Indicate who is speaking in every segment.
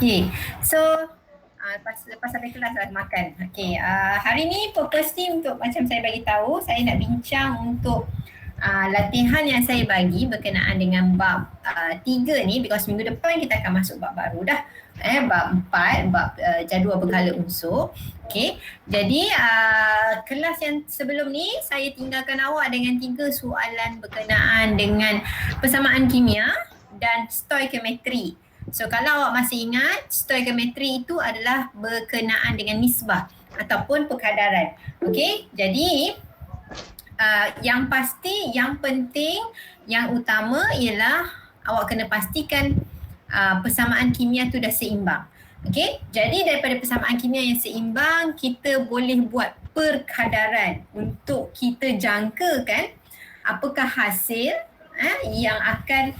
Speaker 1: Okay, so lepas sampai kelas lah makan. Okay, hari ni purpose ni untuk macam saya bagi tahu, saya nak bincang untuk latihan yang saya bagi berkenaan dengan bab 3 ni, because minggu depan kita akan masuk bab baru dah. Bab 4, bab jadual berkala unsur. Okay, jadi kelas yang sebelum ni saya tinggalkan awak dengan 3 soalan berkenaan dengan persamaan kimia dan stoichiometry. So kalau awak masih ingat, stoichiometry itu adalah berkenaan dengan nisbah ataupun perkadaran. Okey, jadi yang pasti, yang penting, yang utama ialah awak kena pastikan persamaan kimia tu dah seimbang. Okey, jadi daripada persamaan kimia yang seimbang, kita boleh buat perkadaran untuk kita jangkakan apakah hasil yang akan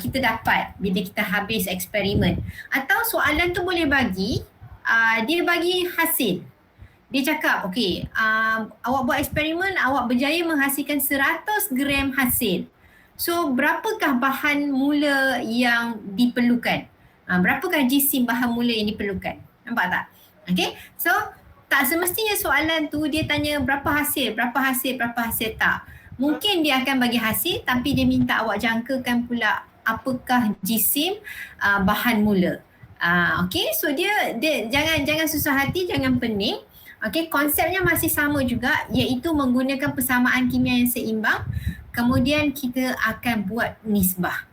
Speaker 1: kita dapat bila kita habis eksperimen. Atau soalan tu boleh bagi, dia bagi hasil. Dia cakap, okey, awak buat eksperimen, awak berjaya menghasilkan 100 gram hasil. So, berapakah bahan mula yang diperlukan? Berapakah jisim bahan mula yang diperlukan? Nampak tak? Okey, so tak semestinya soalan tu dia tanya berapa hasil tak. Mungkin dia akan bagi hasil tapi dia minta awak jangkakan pula apakah jisim bahan mula. Okey, so dia jangan susah hati, jangan pening. Okey, konsepnya masih sama juga, iaitu menggunakan persamaan kimia yang seimbang. Kemudian kita akan buat nisbah.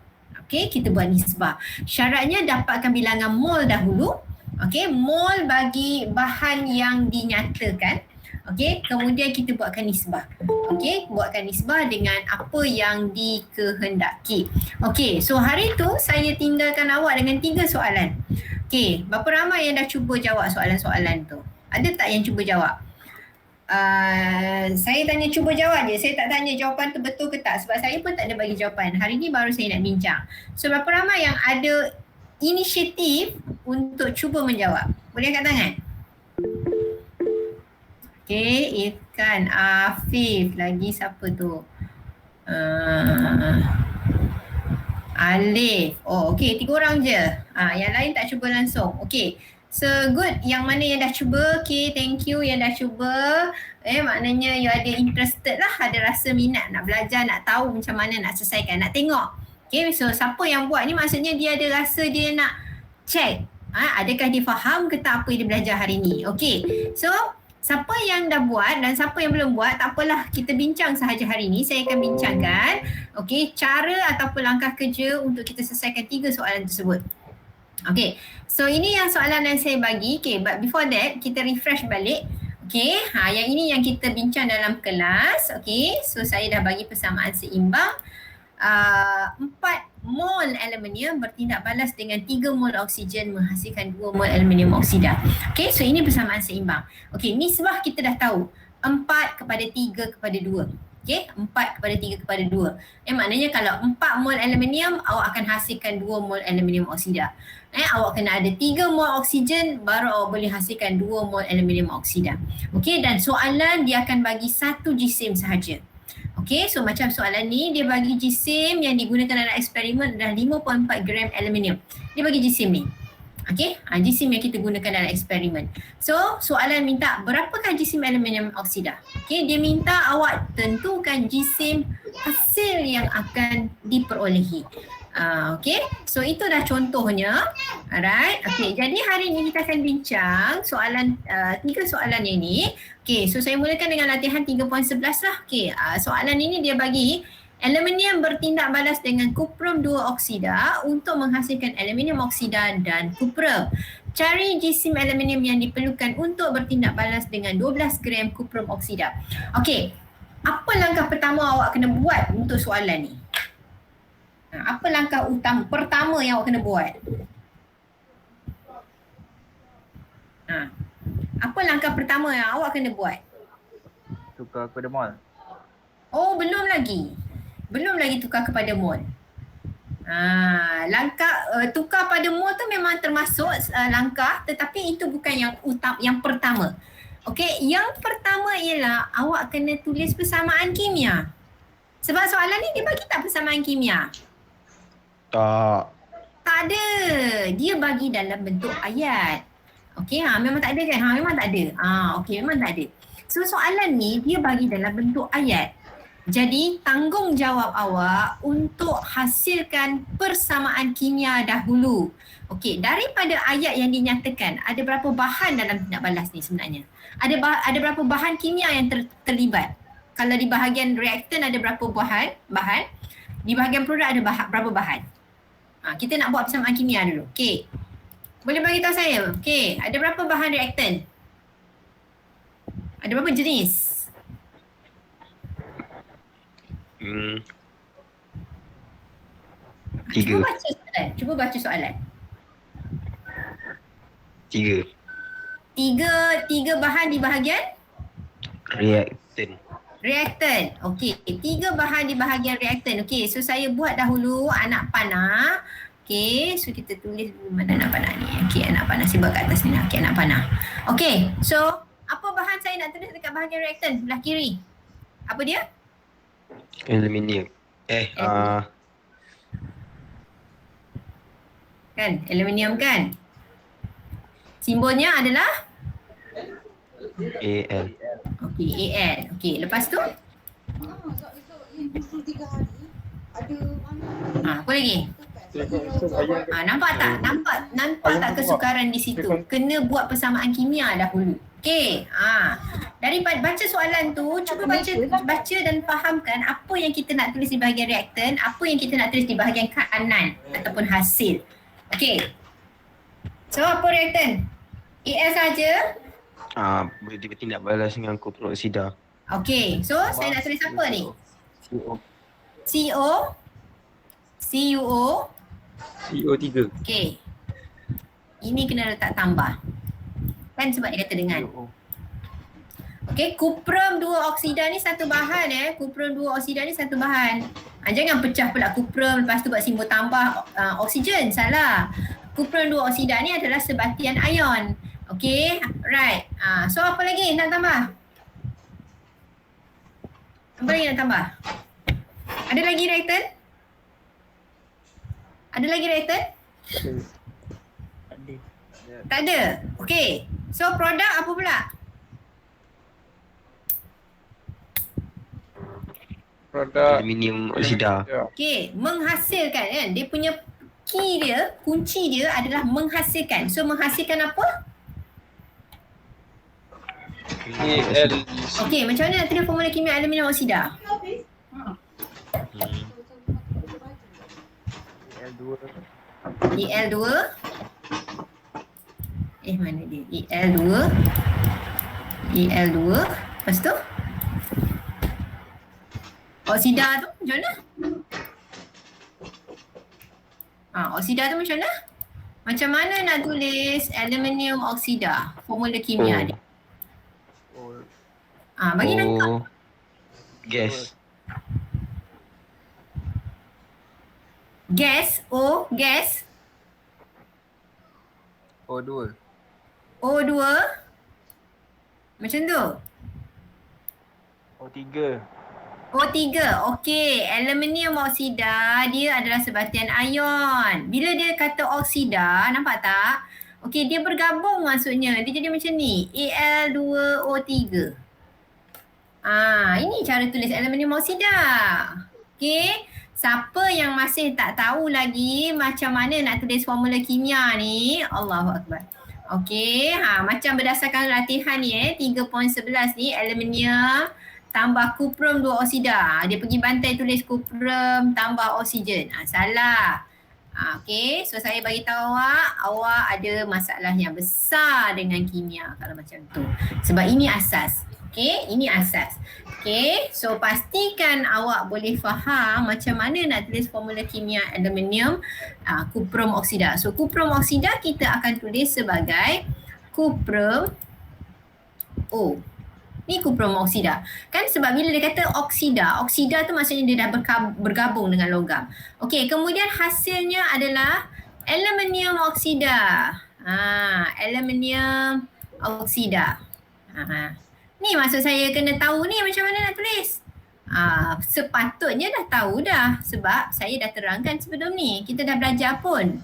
Speaker 1: Okey, kita buat nisbah. Syaratnya dapatkan bilangan mol dahulu. Okey, mol bagi bahan yang dinyatakan. Okey, kemudian kita buatkan nisbah. Okey, buatkan nisbah dengan apa yang dikehendaki. Okey, so hari tu saya tinggalkan awak dengan 3 soalan. Okey, berapa ramai yang dah cuba jawab soalan-soalan tu? Ada tak yang cuba jawab? Saya tanya cuba jawab je, saya tak tanya jawapan tu betul ke tak, sebab saya pun tak ada bagi jawapan. Hari ni baru saya nak bincang. So berapa ramai yang ada inisiatif untuk cuba menjawab? Boleh angkat tangan? Okay, Irkan, Afif, lagi siapa tu? Alif. Oh, okay, 3 orang je. Yang lain tak cuba langsung. Okay, so good. Yang mana yang dah cuba? Okay, thank you yang dah cuba. Maknanya you ada interested lah, ada rasa minat nak belajar, nak tahu macam mana nak selesaikan, nak tengok. Okay, so siapa yang buat ni maksudnya dia ada rasa dia nak check. Adakah dia faham ke tak apa yang dia belajar hari ni? Okay, so siapa yang dah buat dan siapa yang belum buat, tak apalah, kita bincang sahaja hari ni. Saya akan bincangkan cara ataupun langkah kerja untuk kita selesaikan 3 soalan tersebut. Okay, so ini yang soalan yang saya bagi. Okay, but before that kita refresh balik. Okay, yang ini yang kita bincang dalam kelas. Okay, so saya dah bagi persamaan seimbang. 4 mol aluminium bertindak balas dengan 3 mol oksigen menghasilkan 2 mol aluminium oksida. Okay, so ini persamaan seimbang. Okay, nisbah kita dah tahu, 4:3:2. Okay, 4:3:2. Maknanya kalau 4 mol aluminium, awak akan hasilkan 2 mol aluminium oksida. Awak kena ada 3 mol oksigen baru awak boleh hasilkan 2 mol aluminium oksida. Okay, dan soalan dia akan bagi satu jisim sahaja. Okay, so macam soalan ni dia bagi jisim yang digunakan dalam eksperimen adalah 5.4 gram aluminium. Dia bagi jisim ni. Okay, jisim yang kita gunakan dalam eksperimen. So soalan minta berapakah jisim aluminium oksida. Okay, dia minta awak tentukan jisim hasil yang akan diperolehi. Okay, so itu dah contohnya. Alright, okay, jadi hari ini kita akan bincang soalan 3 soalan yang ni. Okay, so saya mulakan dengan latihan 3.11 lah. Okay, soalan ini dia bagi aluminium bertindak balas dengan kuprum 2 oksida untuk menghasilkan aluminium oksida dan kuprum. Cari jisim aluminium yang diperlukan untuk bertindak balas dengan 12 gram kuprum oksida. Okay, apa langkah pertama awak kena buat untuk soalan ni? Apa langkah pertama yang awak kena buat? Apa langkah pertama yang awak kena buat?
Speaker 2: Tukar kepada mol.
Speaker 1: Oh, belum lagi. Belum lagi tukar kepada mol. Langkah tukar pada mol tu memang termasuk langkah, tetapi itu bukan yang pertama. Okey, yang pertama ialah awak kena tulis persamaan kimia. Sebab soalan ni dia bagi tak persamaan kimia?
Speaker 2: Tak.
Speaker 1: Tak Tak ada. Dia bagi dalam bentuk ayat. Okey, memang tak ada kan? Memang tak ada. Okey, memang tak ada. So soalan ni dia bagi dalam bentuk ayat. Jadi tanggungjawab awak untuk hasilkan persamaan kimia dahulu. Okey, daripada ayat yang dinyatakan, ada berapa bahan dalam tindak balas ni sebenarnya? Ada berapa bahan kimia yang terlibat? Kalau di bahagian reaktan ada berapa bahan? Di bahagian produk ada berapa bahan? Kita nak buat persamaan kimia dulu. Okey. Boleh bagi tahu saya? Okey, ada berapa bahan reaktan? Ada berapa jenis?
Speaker 3: Tiga.
Speaker 1: Cuba baca soalan.
Speaker 3: Tiga.
Speaker 1: Tiga bahan di bahagian? Reaktan. Okey, 3 bahan di bahagian reaktan. Okey, so saya buat dahulu anak panah. Okey, so kita tulis dulu mana anak panah ni. Okey, anak panah saya buat kat atas ni. Okey, anak panah. Okey, so apa bahan saya nak tulis dekat bahagian reaktan sebelah kiri? Apa dia?
Speaker 3: Aluminium.
Speaker 1: Kan, aluminium kan? Simbolnya adalah?
Speaker 3: Al.
Speaker 1: Okey, Al. Okey, lepas tu? Apa lagi? Nampak tak? Nampak tak kesukaran di situ? Kena buat persamaan kimia dahulu. Okey. Daripada baca soalan tu, cuba baca dan fahamkan apa yang kita nak tulis di bahagian reaktan, apa yang kita nak tulis di bahagian kanan ataupun hasil. Okey. So, apa reaktan? Al saja.
Speaker 3: Boleh tindak balas dengan kuproksida.
Speaker 1: Okey. So, saya nak tulis apa ni? CuO.
Speaker 3: CO3.
Speaker 1: Okey. Ini kena letak tambah. Kan sebab dia kata dengan. Okey, kuprum 2 oksida ni satu bahan Kuprum 2 oksida ni satu bahan. Jangan pecah pula kuprum lepas tu buat simbol tambah oksigen. Salah. Kuprum 2 oksida ni adalah sebatian ion. Okey, right. So apa lagi nak tambah? Apa lagi nak tambah? Ada lagi reaktan? Ada lagi reaktan? Tak ada. Okey. So produk apa pula?
Speaker 4: Produk
Speaker 3: Aluminium oksida.
Speaker 1: Okey, menghasilkan kan. Dia punya key dia, kunci dia adalah menghasilkan. So menghasilkan apa?
Speaker 4: Al.
Speaker 1: Okey, macam mana nak tulis formula kimia aluminium oksida? Al2. Mana dia? Al2. Lepas tu? Oksida tu macam mana? Oksida tu macam mana? Macam mana nak tulis aluminium oksida? Formula kimia dia. Bagi nangkap.
Speaker 3: Gas.
Speaker 1: Gas. Gas.
Speaker 2: O2.
Speaker 1: O2. Macam tu.
Speaker 2: O3.
Speaker 1: O3. Okey. Aluminium oksida dia adalah sebatian ion. Bila dia kata oksida, nampak tak? Okey, dia bergabung maksudnya. Dia jadi macam ni. Al2O3. Ini cara tulis aluminium oksida. Okey. Siapa yang masih tak tahu lagi macam mana nak tulis formula kimia ni, Allahu Akbar. Okey, macam berdasarkan latihan ni 3.11 ni, aluminium tambah kuprum 2 oksida. Dia pergi bantai tulis kuprum tambah oksigen. Salah. Okey, so saya bagi tahu awak ada masalah yang besar dengan kimia kalau macam tu. Sebab ini asas. Okey, ini asas. Okey, so pastikan awak boleh faham macam mana nak tulis formula kimia aluminium kuprum oksida. So kuprum oksida kita akan tulis sebagai kuprum O. Ni kuprum oksida. Kan sebab bila dia kata oksida, oksida tu maksudnya dia dah bergabung dengan logam. Okey, kemudian hasilnya adalah aluminium oksida. Aluminium oksida. Ni maksud saya kena tahu ni macam mana nak tulis. Sepatutnya dah tahu dah sebab saya dah terangkan sebelum ni. Kita dah belajar pun.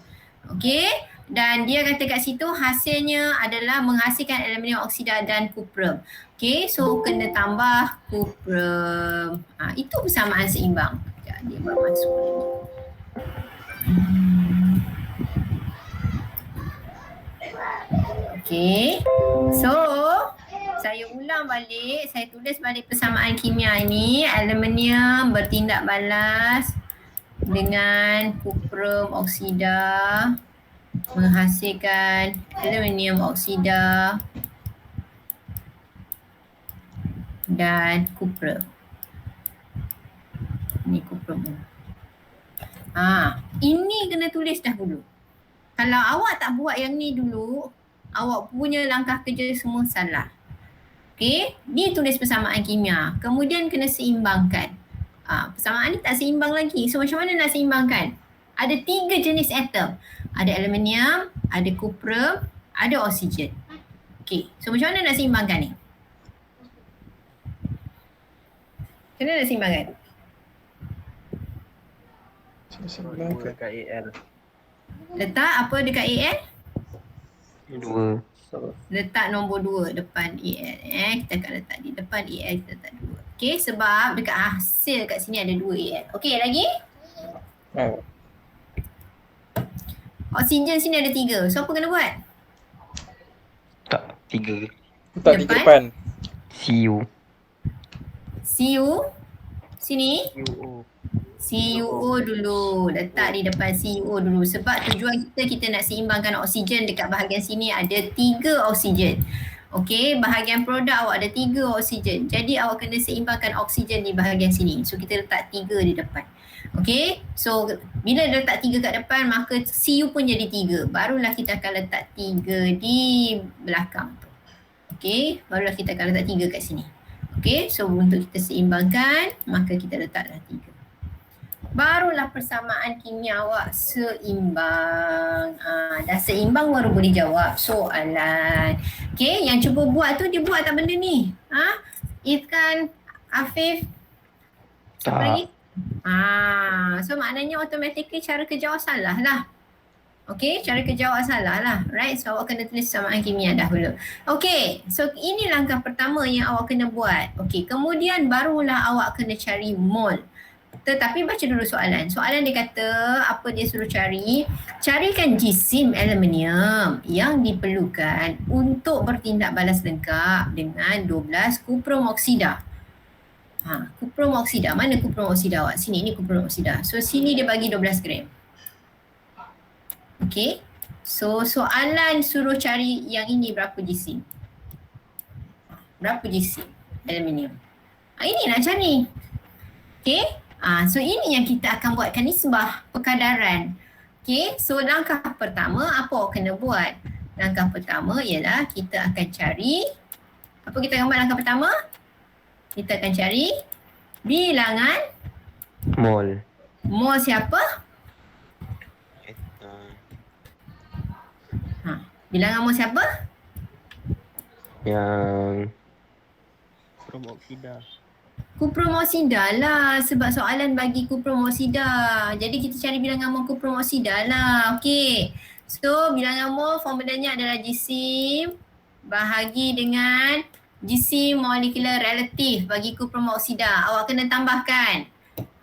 Speaker 1: Okey, dan dia kata kat situ hasilnya adalah menghasilkan aluminium oksida dan kuprum. Okey, so kena tambah kuprum. Itu persamaan seimbang. Sekejap, dia baru masuk lagi. Okey, so saya ulang balik, saya tulis balik persamaan kimia ini. Aluminium bertindak balas dengan kuprum oksida menghasilkan aluminium oksida dan kuprum. Ini kuprum. Ini kena tulis dahulu. Kalau awak tak buat yang ni dulu, awak punya langkah kerja semua salah. Okey, dia tulis persamaan kimia. Kemudian kena seimbangkan. Persamaan ni tak seimbang lagi. So macam mana nak seimbangkan? Ada 3 jenis atom. Ada aluminium, ada kuprum, ada oksigen. Okey, so macam mana nak seimbangkan ni? Macam mana nak seimbangkan?
Speaker 2: Dua dekat AL.
Speaker 1: Letak apa dekat AL?
Speaker 3: 2.
Speaker 1: Letak nombor 2 depan AL. Kita akan letak di depan AL, kita letak 2. Okey, sebab dekat hasil kat sini ada 2 AL. Okey, lagi? Oksigen sini ada 3. So apa kena buat?
Speaker 3: Tak, 3.
Speaker 4: Letak di depan.
Speaker 3: CU.
Speaker 1: CU sini.
Speaker 2: UO.
Speaker 1: CuO dulu. Letak di depan CuO dulu. Sebab tujuan kita nak seimbangkan oksigen dekat bahagian sini ada 3 oksigen. Okey, bahagian produk awak ada 3 oksigen. Jadi awak kena seimbangkan oksigen di bahagian sini. So kita letak 3 di depan. Okey, so bila letak 3 kat depan maka Cu pun jadi 3. Barulah kita akan letak 3 di belakang tu. Okey, barulah kita akan letak 3 kat sini. Okey, so untuk kita seimbangkan maka kita letaklah 3. Barulah persamaan kimia awak seimbang. Dah seimbang baru boleh jawab soalan. Okey, yang cuba buat tu dia buat tak benda ni? Ifkan, Afif, siapa
Speaker 3: Tak.
Speaker 1: lagi? So maknanya automatically cara kerja awak salah lah. Okey, cara kerja awak salah lah. Right, so awak kena tulis persamaan kimia dahulu. Okey, so ini langkah pertama yang awak kena buat. Okey, kemudian barulah awak kena cari mol. Tetapi baca dulu soalan. Soalan dia kata apa dia suruh cari? Carikan jisim aluminium yang diperlukan untuk bertindak balas lengkap dengan 12 kuprum oksida. Kuprum oksida. Mana kuprum oksida awak? Sini, ni kuprum oksida. So sini dia bagi 12 gram. Okey. So soalan suruh cari yang ini berapa jisim? Berapa jisim aluminium? Ini nak cari. Okey. So ini yang kita akan buatkan nisbah perkadaran. Okay, so langkah pertama apa awak kena buat? Langkah pertama ialah kita akan cari, apa kita akan buat langkah pertama? Kita akan cari bilangan
Speaker 3: Mol.
Speaker 1: mol siapa? Bilangan mol siapa?
Speaker 3: Yang
Speaker 2: Kuprum oksida.
Speaker 1: Kuprum oksida lah, sebab soalan bagi kuprum oksida. Jadi kita cari bilangan mol kuprum oksida lah. Okey. So bilangan mol formulanya adalah jisim bahagi dengan jisim molekular relatif bagi kuprum oksida. Awak kena tambahkan.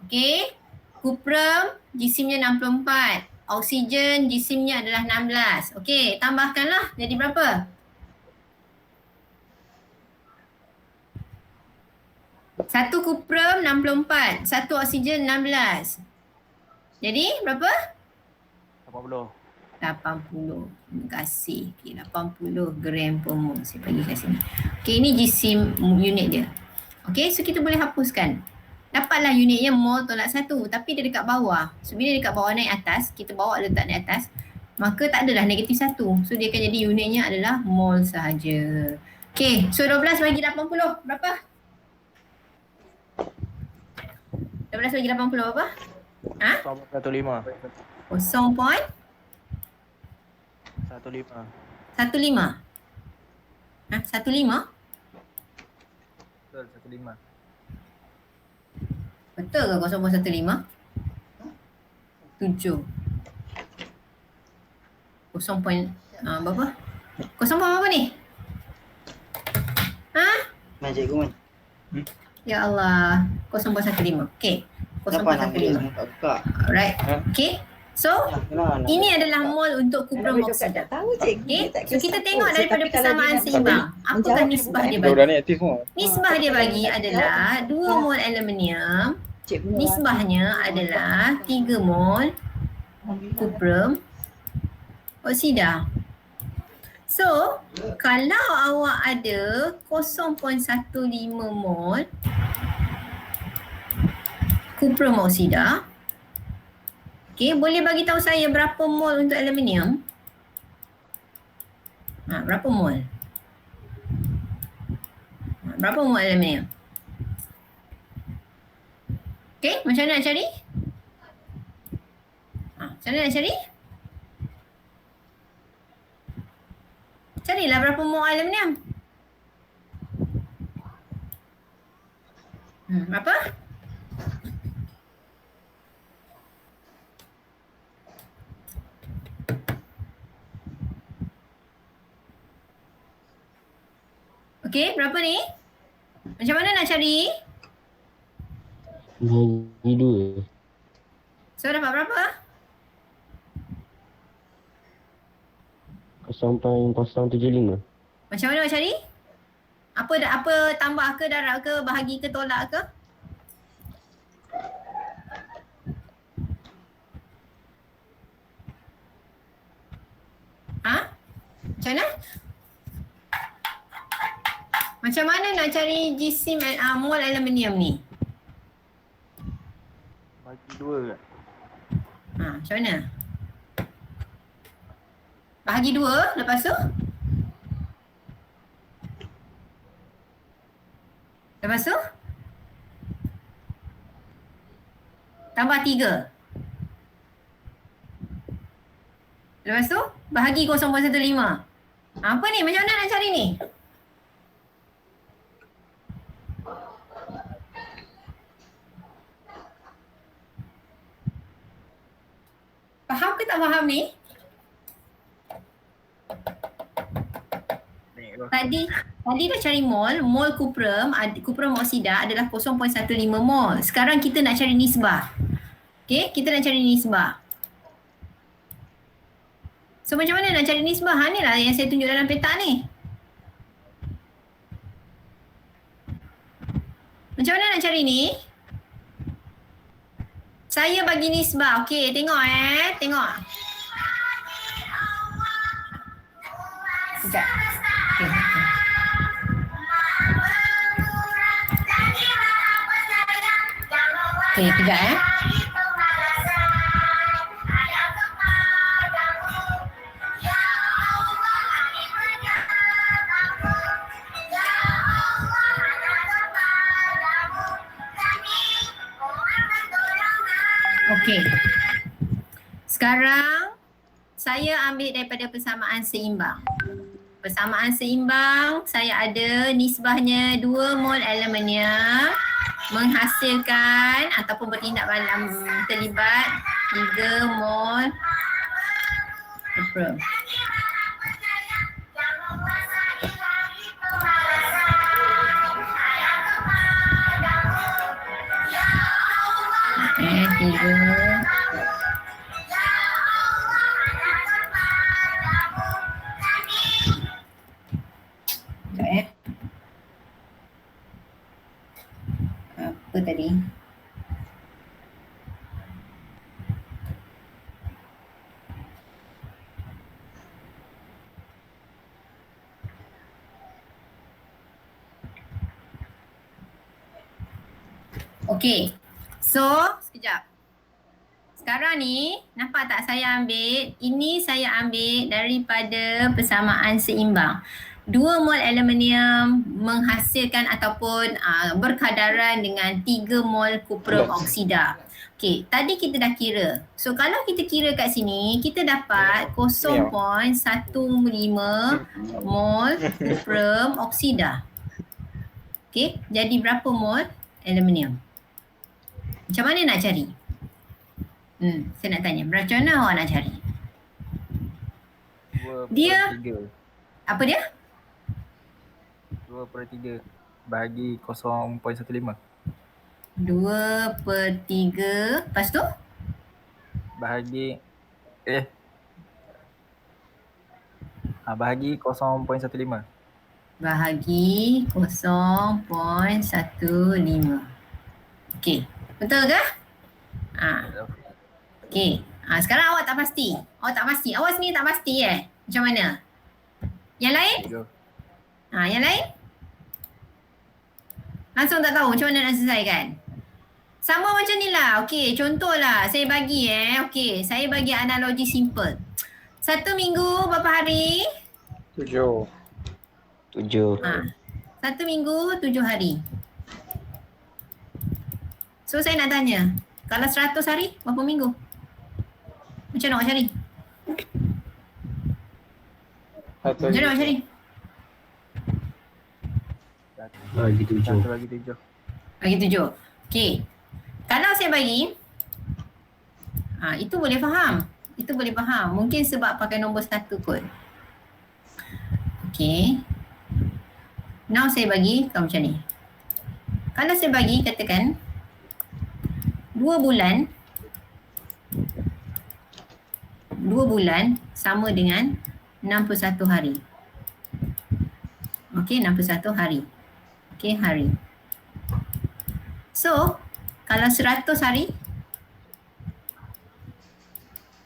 Speaker 1: Okey. Kuprum jisimnya 64. Oksigen jisimnya adalah 16. Okey, tambahkanlah. Jadi berapa? 1 kuprum 64, 1 oksigen 16. Jadi berapa?
Speaker 2: 80.
Speaker 1: 80. Terima kasih. Okay, 80 gram per mol. Saya bagi kat sini. Okay, ini jisim unit dia. Okay, so kita boleh hapuskan. Dapatlah unitnya mol tolak 1. Tapi dia dekat bawah. So bila dekat bawah naik atas, kita bawa letak naik atas, maka tak adalah negatif 1. So dia akan jadi unitnya adalah mol sahaja. Okay, so 12 bagi 80 berapa? 12 bagi 80 berapa?
Speaker 2: 0.15.
Speaker 1: 0.15?
Speaker 2: 15.
Speaker 1: 15?
Speaker 2: Betul, 15.
Speaker 1: Betul ke 0.15? 7. berapa? 0 ni? Ha?
Speaker 5: Cikgu man.
Speaker 1: Ya Allah. 0.15. Okey.
Speaker 5: Kenapa nama dia
Speaker 1: 0.15.
Speaker 5: semua tak buka?
Speaker 1: Alright. Okey. So, ini adalah mol untuk kuprum oksida. Okey. So kita tengok daripada persamaan seimbang. Apakah nisbah dia
Speaker 4: Budak-budak
Speaker 1: bagi?
Speaker 4: ni aktif semua.
Speaker 1: Nisbah dia bagi adalah 2 mol aluminium. Nisbahnya adalah 3 mol kuprum oksida. So, kalau awak ada 0.15 mol kuprum oksida, okey, boleh bagi tahu saya berapa mol untuk aluminium? Berapa mol? Berapa mol aluminium? Okey, macam mana nak cari? Macam mana nak cari? Carilah berapa mol aluminium. Berapa? Okey, berapa ni? Macam mana nak cari?
Speaker 6: Bagi 2.
Speaker 1: So dapat berapa?
Speaker 6: 0.075.
Speaker 1: Macam mana nak cari? Apa tambah ke, darab ke, bahagi ke, tolak ke? Macam mana? Macam mana nak cari jisim mol aluminium ni?
Speaker 2: Bagi 2 ke?
Speaker 1: Macam mana? Bahagi 2, lepas tu? Lepas tu? Tambah 3. Lepas tu? Bahagi 0.15. Apa ni? Macam mana nak cari ni? Faham ke tak faham ni? Tadi dah cari mol kuprum oksida adalah 0.15 mol. Sekarang kita nak cari nisbah. Okey, kita nak cari nisbah. So macam mana nak cari nisbah? Ni lah yang saya tunjuk dalam peta ni. Macam mana nak cari ni? Saya bagi nisbah. Okey, tengok tengok. Sekejap. Okey, kejap Okey. Sekarang saya ambil daripada persamaan seimbang. Persamaan seimbang saya ada nisbahnya 2 mol aluminium menghasilkan ataupun bertindak terlibat 3 mol kuprum. Tiga. Apa tadi? Okey. So, sekejap. Sekarang ni, nampak tak saya ambil? Ini saya ambil daripada persamaan seimbang. 2 mol aluminium menghasilkan ataupun berkadaran dengan 3 mol kuprum oksida. Okey, tadi kita dah kira. So, kalau kita kira kat sini, kita dapat 0.15 mol kuprum oksida. Okey, jadi berapa mol aluminium? Macam mana nak cari? Saya nak tanya, macam mana awak nak cari? Dia-
Speaker 2: 2/3.
Speaker 1: Apa dia?
Speaker 2: 2/3 bahagi 0.15.
Speaker 1: 2/3. Lepas tu?
Speaker 2: Bahagi bahagi 0.15.
Speaker 1: Bahagi 0.15. Okey. Betul ke? Okey. Sekarang awak tak pasti. Awak sendiri tak pasti Macam mana? Yang lain?
Speaker 2: 3.
Speaker 1: Yang lain? Langsung tak tahu macam mana nak selesaikan? Sama macam ni lah. Okey, contohlah saya bagi Okey, saya bagi analogi simple. 1 minggu berapa hari?
Speaker 4: 7.
Speaker 3: 7.
Speaker 1: 1 minggu 7 hari. So saya nak tanya, kalau 100 hari berapa minggu? Macam mana awak cari? Macam mana awak cari?
Speaker 6: Bagi 7.
Speaker 2: 1 bagi 7.
Speaker 1: Bagi 7. Okey. Kalau saya bagi, itu boleh faham. Itu boleh faham. Mungkin sebab pakai nombor 1 kot. Okey. Now saya bagi macam ni. Kalau saya bagi, katakan 2 bulan. 2 bulan sama dengan 61 hari. Okey, 61 hari. Okey, hari. So, kalau 100 hari,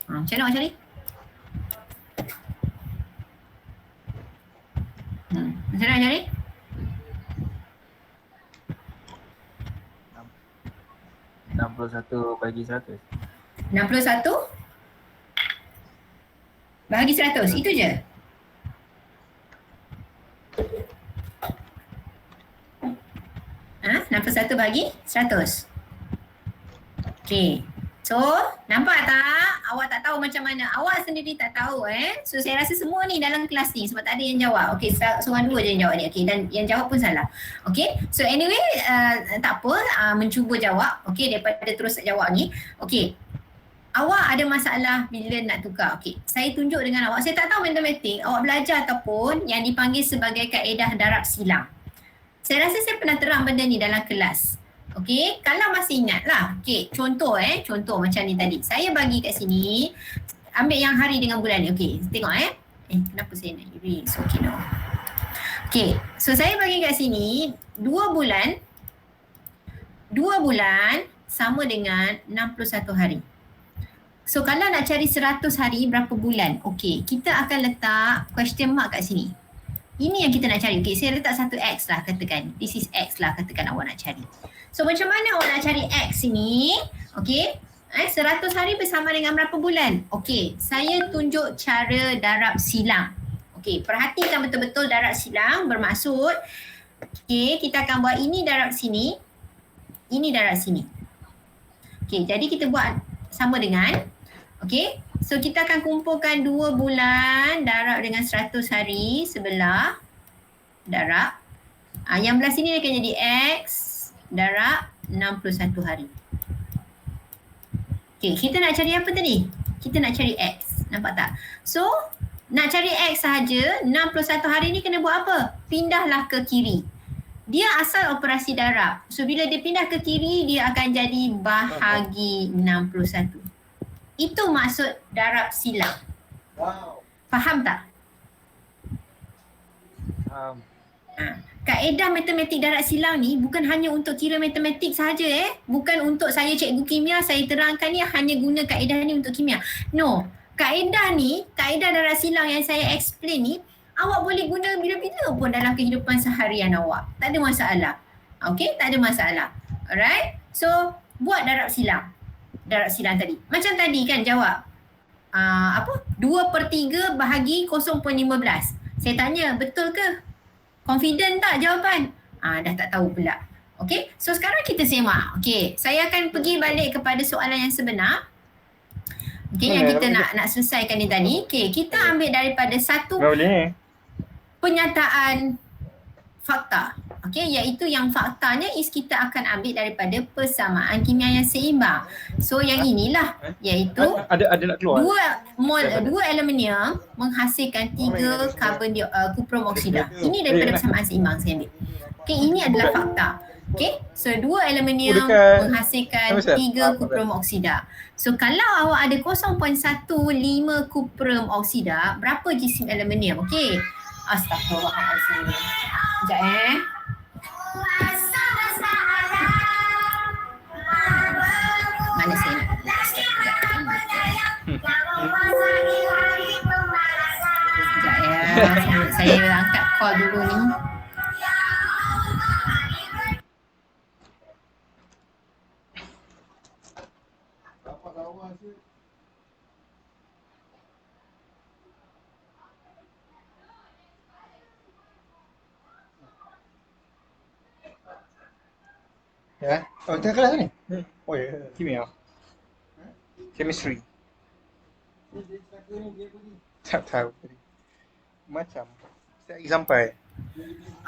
Speaker 1: macam mana awak cari? Macam mana awak cari?
Speaker 2: 61 bagi 100.
Speaker 1: 61 bahagi 100. Itu je. Ha? 61 bahagi 100. Okey. So, nampak tak? Awak tak tahu macam mana. Awak sendiri tak tahu So, saya rasa semua ni dalam kelas ni sebab tak ada yang jawab. Okey, seorang 2 je yang jawab ni. Okey, dan yang jawab pun salah. Okey. So, anyway, tak apa. Mencuba jawab. Okey, daripada terus jawab ni. Okey. Awak ada masalah bila nak tukar. Okey, saya tunjuk dengan awak. Saya tak tahu matematik. Awak belajar ataupun yang dipanggil sebagai kaedah darab silang. Saya rasa saya pernah terang benda ni dalam kelas. Okey, kalau masih ingat lah. Okey, contoh contoh macam ni tadi. Saya bagi kat sini, ambil yang hari dengan bulan ni. Okey, tengok kenapa saya nak erase? Okey, no. Okey, so saya bagi kat sini 2 bulan. 2 bulan sama dengan 61 hari. So kalau nak cari 100 hari berapa bulan? Okey, kita akan letak question mark kat sini. Ini yang kita nak cari. Okey, saya letak satu X lah katakan. This is X lah katakan awak nak cari. So macam mana awak nak cari X ini? Okey, 100 hari bersama dengan berapa bulan? Okey, saya tunjuk cara darab silang. Okey, perhatikan betul-betul darab silang bermaksud okey, kita akan buat ini darab sini. Ini darab sini. Okey, jadi kita buat sama dengan okey, so kita akan kumpulkan 2 bulan darab dengan 100 hari sebelah darab. Yang belah sini akan jadi X darab 61 hari. Okey, kita nak cari apa tadi? Kita nak cari X. Nampak tak? So, nak cari X sahaja, 61 hari ni kena buat apa? Pindahlah ke kiri. Dia asal operasi darab. So, bila dia pindah ke kiri, dia akan jadi bahagi 61. Itu maksud darab silang.
Speaker 5: Wow.
Speaker 1: Faham tak?
Speaker 2: Faham.
Speaker 1: Kaedah matematik darab silang ni bukan hanya untuk kira matematik sahaja Bukan untuk saya cikgu kimia, saya terangkan ni hanya guna kaedah ni untuk kimia. No. Kaedah ni, kaedah darab silang yang saya explain ni, awak boleh guna bila-bila pun dalam kehidupan seharian awak. Tak ada masalah. Okay? Tak ada masalah. Alright? So, buat darab silang. Darab silang tadi. Macam tadi kan jawab. 2/3 bahagi 0.15. Saya tanya, betul ke? Confident tak jawapan? Dah tak tahu pula. Okay, so sekarang kita semak. Okay, saya akan pergi balik kepada soalan yang sebenar. Okay, yang kita nak selesaikan ni tadi. Okay, kita ambil daripada satu penyataan fakta. Okey, iaitu yang faktanya is kita akan ambil daripada persamaan kimia yang seimbang. So yang inilah iaitu
Speaker 4: Ada nak keluar.
Speaker 1: dua aluminium menghasilkan 3 kuprum oksida. Ini daripada persamaan seimbang saya ambil. Okey, ini adalah fakta. Okey, so 2 aluminium menghasilkan 3 kuprum oksida. So kalau awak ada 0.15 kuprum oksida, berapa jisim aluminium? Okey. Astagfirullahalazim. Sekejap Mana saya nak? Sekejap saya angkat call dulu ni.
Speaker 4: Ya. Oh, tengah kelas ni? Oh ya, kimia. Chemistry. Tak tahu tadi. Macam saya lagi sampai.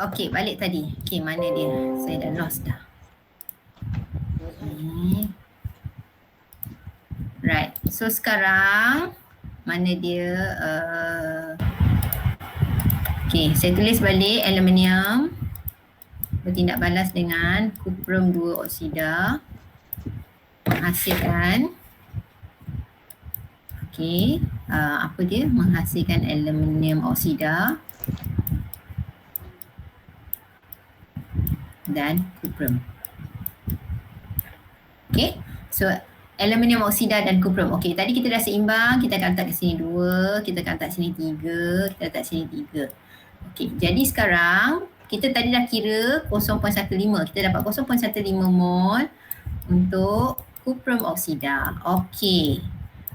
Speaker 1: Okey, balik tadi. Okey, mana dia? Saya dah lost dah. Okay. Right. So sekarang mana dia? Okey, saya tulis balik aluminium bertindak balas dengan kuprum 2 oksida menghasilkan apa dia? Menghasilkan aluminium oksida dan kuprum. Okey, so aluminium oksida dan kuprum. Okey, tadi kita dah seimbang, kita akan letak ke sini 2, kita akan letak sini 3, kita letak sini 3. Okey, jadi sekarang kita tadi dah kira 0.15. Kita dapat 0.15 mol untuk kuprum oksida. Okey.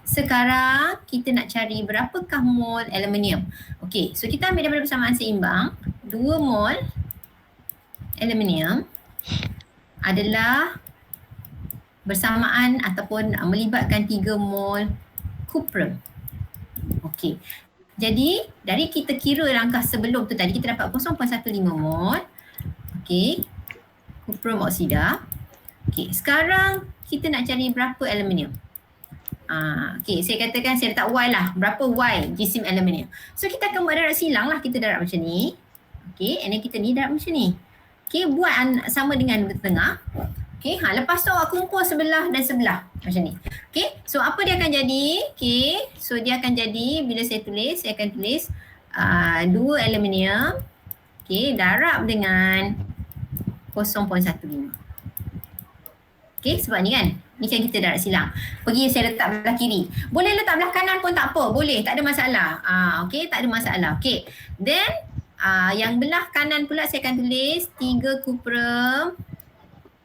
Speaker 1: Sekarang kita nak cari berapakah mol aluminium. Okey, so kita ambil daripada persamaan seimbang, 2 mol aluminium adalah bersamaan ataupun melibatkan 3 mol kuprum. Okey. Jadi dari kita kira langkah sebelum tu tadi kita dapat 0.15 mol. Okey. Kuprum oksida. Okey, sekarang kita nak cari berapa aluminium. Okey, saya katakan saya letak Y lah. Berapa Y jisim aluminium. So kita akan buat darab silang lah. Kita darab macam ni. Okey, and then kita ni darab macam ni. Okey, buat sama dengan tengah. Okey, lepas tu awak kumpul sebelah dan sebelah macam ni. Okey, so apa dia akan jadi? Okey, so dia akan jadi bila saya akan tulis 2 aluminium. Okey, darab dengan 0.15. Okey, sebab ni kan. Ni kan kita darab silang. Pergi saya letak belah kiri. Boleh letak belah kanan pun tak apa. Boleh, tak ada masalah. Okey, tak ada masalah. Okey. Then yang belah kanan pula saya akan tulis 3 kuprum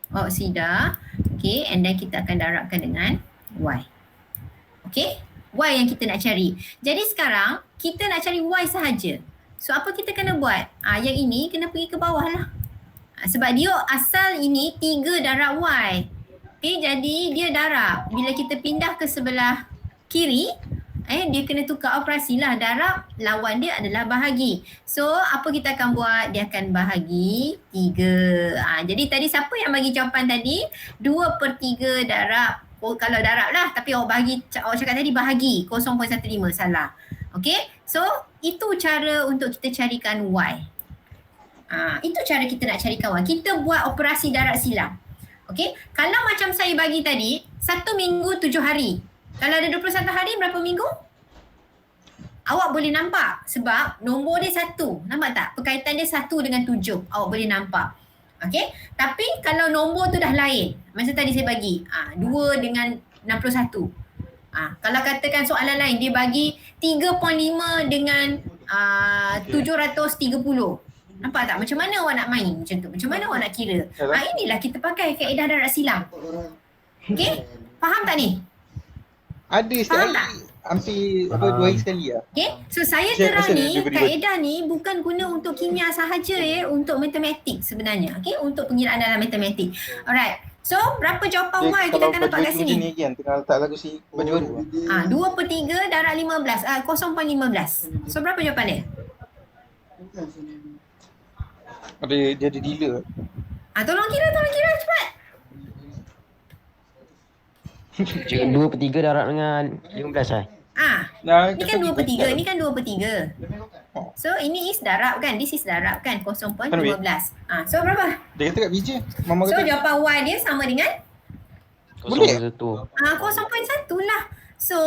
Speaker 1: oksida. Okay, and then kita akan darabkan dengan Y. Okay, Y yang kita nak cari. Jadi sekarang kita nak cari Y sahaja. So apa kita kena buat? Yang ini kena pergi ke bawah lah. Sebab dia asal ini 3 darab Y. Okay, jadi dia darab. Bila kita pindah ke sebelah kiri, dia kena tukar operasi lah. Darab, lawan dia adalah bahagi. So, apa kita akan buat? Dia akan bahagi 3. Jadi tadi siapa yang bagi jawapan tadi? 2/3 darab. Kalau darab lah. Tapi awak cakap tadi bahagi. 0.15. Salah. Okay. So, itu cara untuk kita carikan Y. Itu cara kita nak carikan Y. Kita buat operasi darab silang. Okay. Kalau macam saya bagi tadi, 1 minggu 7 hari. Kalau ada 21 hari, berapa minggu? Awak boleh nampak sebab nombor dia 1. Nampak tak? Perkaitan dia 1 dengan 7. Awak boleh nampak. Okay? Tapi kalau nombor tu dah lain, macam tadi saya bagi, 2 dengan 61. Kalau katakan soalan lain, dia bagi 3.5 dengan 730. Nampak tak? Macam mana awak nak main macam tu? Macam mana awak nak kira? Inilah kita pakai kaedah darab silang. Okay? Faham tak ni?
Speaker 4: Ada sekali. Hampir 2 hari sekali lah.
Speaker 1: Okay, so saya terang ni, kaedah ni bukan guna untuk kimia sahaja untuk matematik sebenarnya. Okay, untuk pengiraan dalam matematik. Alright, so berapa jawapan Y kita akan dapat kat sini?
Speaker 4: Ni kan, tengah letak lagu si baju baru.
Speaker 1: 2/3 darab 15, 0.15. So berapa jawapan dia?
Speaker 4: Dia ada dealer.
Speaker 1: Tolong kira cepat.
Speaker 3: Cikgu 2/3 darab dengan 15 lah.
Speaker 4: Nah,
Speaker 1: Ni kan 2/3, ni kan 2/3. So ini is darab kan, this is darab kan, 0.15. So berapa?
Speaker 4: Dia kata kat BJ. Mama
Speaker 1: So
Speaker 4: kata.
Speaker 1: jawapan Y dia sama dengan
Speaker 4: Boleh?
Speaker 3: 0.1.
Speaker 1: 0.1 lah. So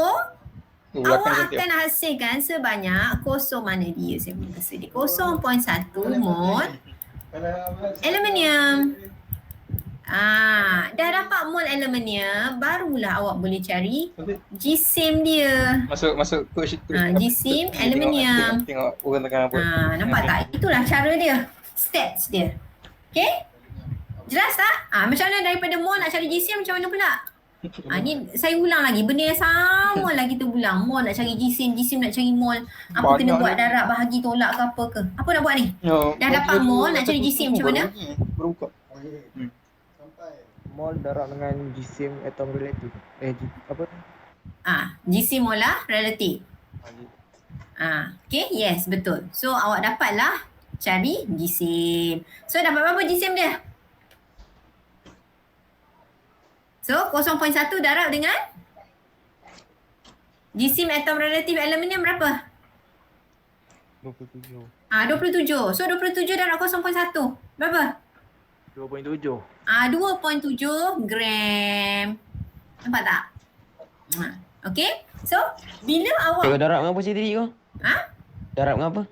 Speaker 1: awak akan hasilkan sebanyak mana dia, saya punya rasa dia 0.1 mol aluminium. Dah dapat mol aluminium, barulah awak boleh cari jisim dia.
Speaker 4: Masuk coach tu.
Speaker 1: Jisim aluminium.
Speaker 4: Tengok orang tengah apa.
Speaker 1: Nampak tak? Itulah cara dia, steps dia. Okay? Jelas tak? Macam mana daripada mol nak cari jisim, macam mana pula? Ni saya ulang lagi, benda yang sama lagi tu ulang. Mol nak cari jisim, jisim nak cari mol. Apa kena buat darab, bahagi, tolak ke apa ke? Apa nak buat ni? Dah dapat mol, nak cari jisim macam mana?
Speaker 4: Baru buka.
Speaker 2: Mol darab dengan jisim atom relatif.
Speaker 1: Jisim molar relatif. Okay, yes, betul. So awak dapatlah cari jisim. So dapat berapa jisim dia? So 0.1 darab dengan jisim atom relatif aluminium berapa?
Speaker 2: 27.
Speaker 1: 27. So 27 darab 0.1 berapa?
Speaker 2: 2.7.
Speaker 1: 2.7 gram. Nampak tak? Okay. So bila awak
Speaker 3: Cikgu darab dengan apa sih tadi kau? Darab dengan apa?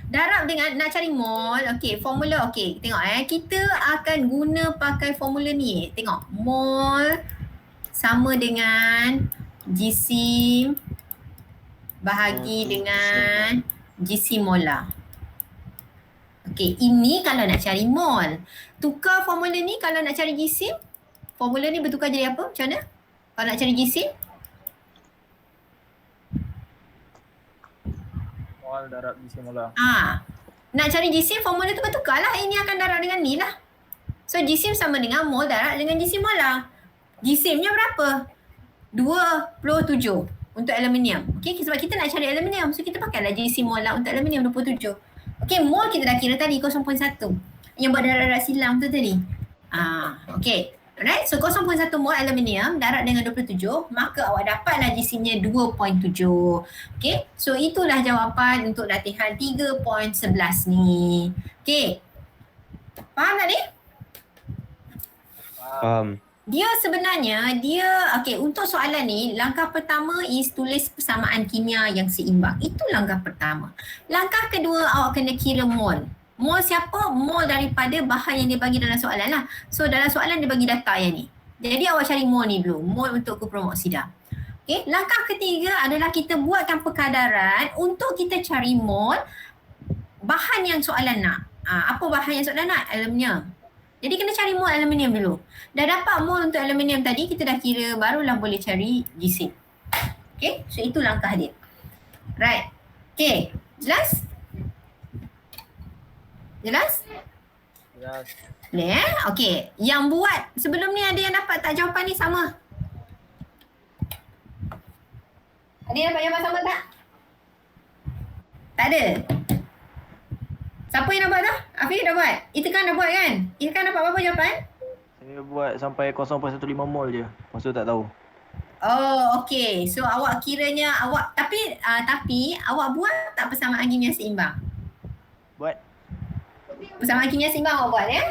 Speaker 1: darab dengan nak cari mol, okey, formula okey. Tengok kita akan guna pakai formula ni. Tengok, mol sama dengan jisim bahagi dengan jisim molar. Okey, ini kalau nak cari mol. Tukar formula ni kalau nak cari jisim. Formula ni bertukar jadi apa? Macam mana? Kalau nak cari jisim?
Speaker 2: Mol darab jisim molar.
Speaker 1: Nak cari jisim, formula tu bertukar lah. Ini akan darab dengan ni lah. So jisim sama dengan mol darab dengan jisim molar. Jisimnya berapa? 27 untuk aluminium. Okay, sebab kita nak cari aluminium. So kita pakailah jisim molar untuk aluminium 27. Okay, mol kita dah kira tadi 0.1. Yang buat darab silam tu tadi. Okay. Alright, so 0.1 mol aluminium darab dengan 27, maka awak dapatlah jisimnya 2.7. Okay, so itulah jawapan untuk latihan 3.11 ni. Okay, faham tak ni? Dia sebenarnya, okay, untuk soalan ni, langkah pertama is tulis persamaan kimia yang seimbang. Itu langkah pertama. Langkah kedua, awak kena kira mol. Mol siapa? Mol daripada bahan yang dia bagi dalam soalan lah. So dalam soalan dia bagi data yang ni. Jadi awak cari mol ni dulu. Mol untuk kuprum oksida. Okay. Langkah ketiga adalah kita buatkan perkadaran untuk kita cari mol bahan yang soalan nak. Apa bahan yang soalan nak? Aluminium. Jadi kena cari mol aluminium dulu. Dah dapat mol untuk aluminium tadi, kita dah kira, barulah boleh cari jisim. Okay. So itu langkah dia. Right. Okay. Jelas? Jelas?
Speaker 2: Jelas.
Speaker 1: Boleh Okey. Yang buat sebelum ni ada yang dapat tak jawapan ni sama? Ada yang dapat jawapan sama tak? Tak ada? Siapa yang dapat tu? Afiq dah buat? Itikan dah buat kan? Itikan dapat berapa jawapan?
Speaker 2: Saya buat sampai 0.15 mol je. Lepas tu tak tahu.
Speaker 1: Oh, okey. So awak kiranya tapi awak buat tak persamaan kimia seimbang?
Speaker 2: Buat.
Speaker 1: Persamaan kimia seimbang awak buat ya?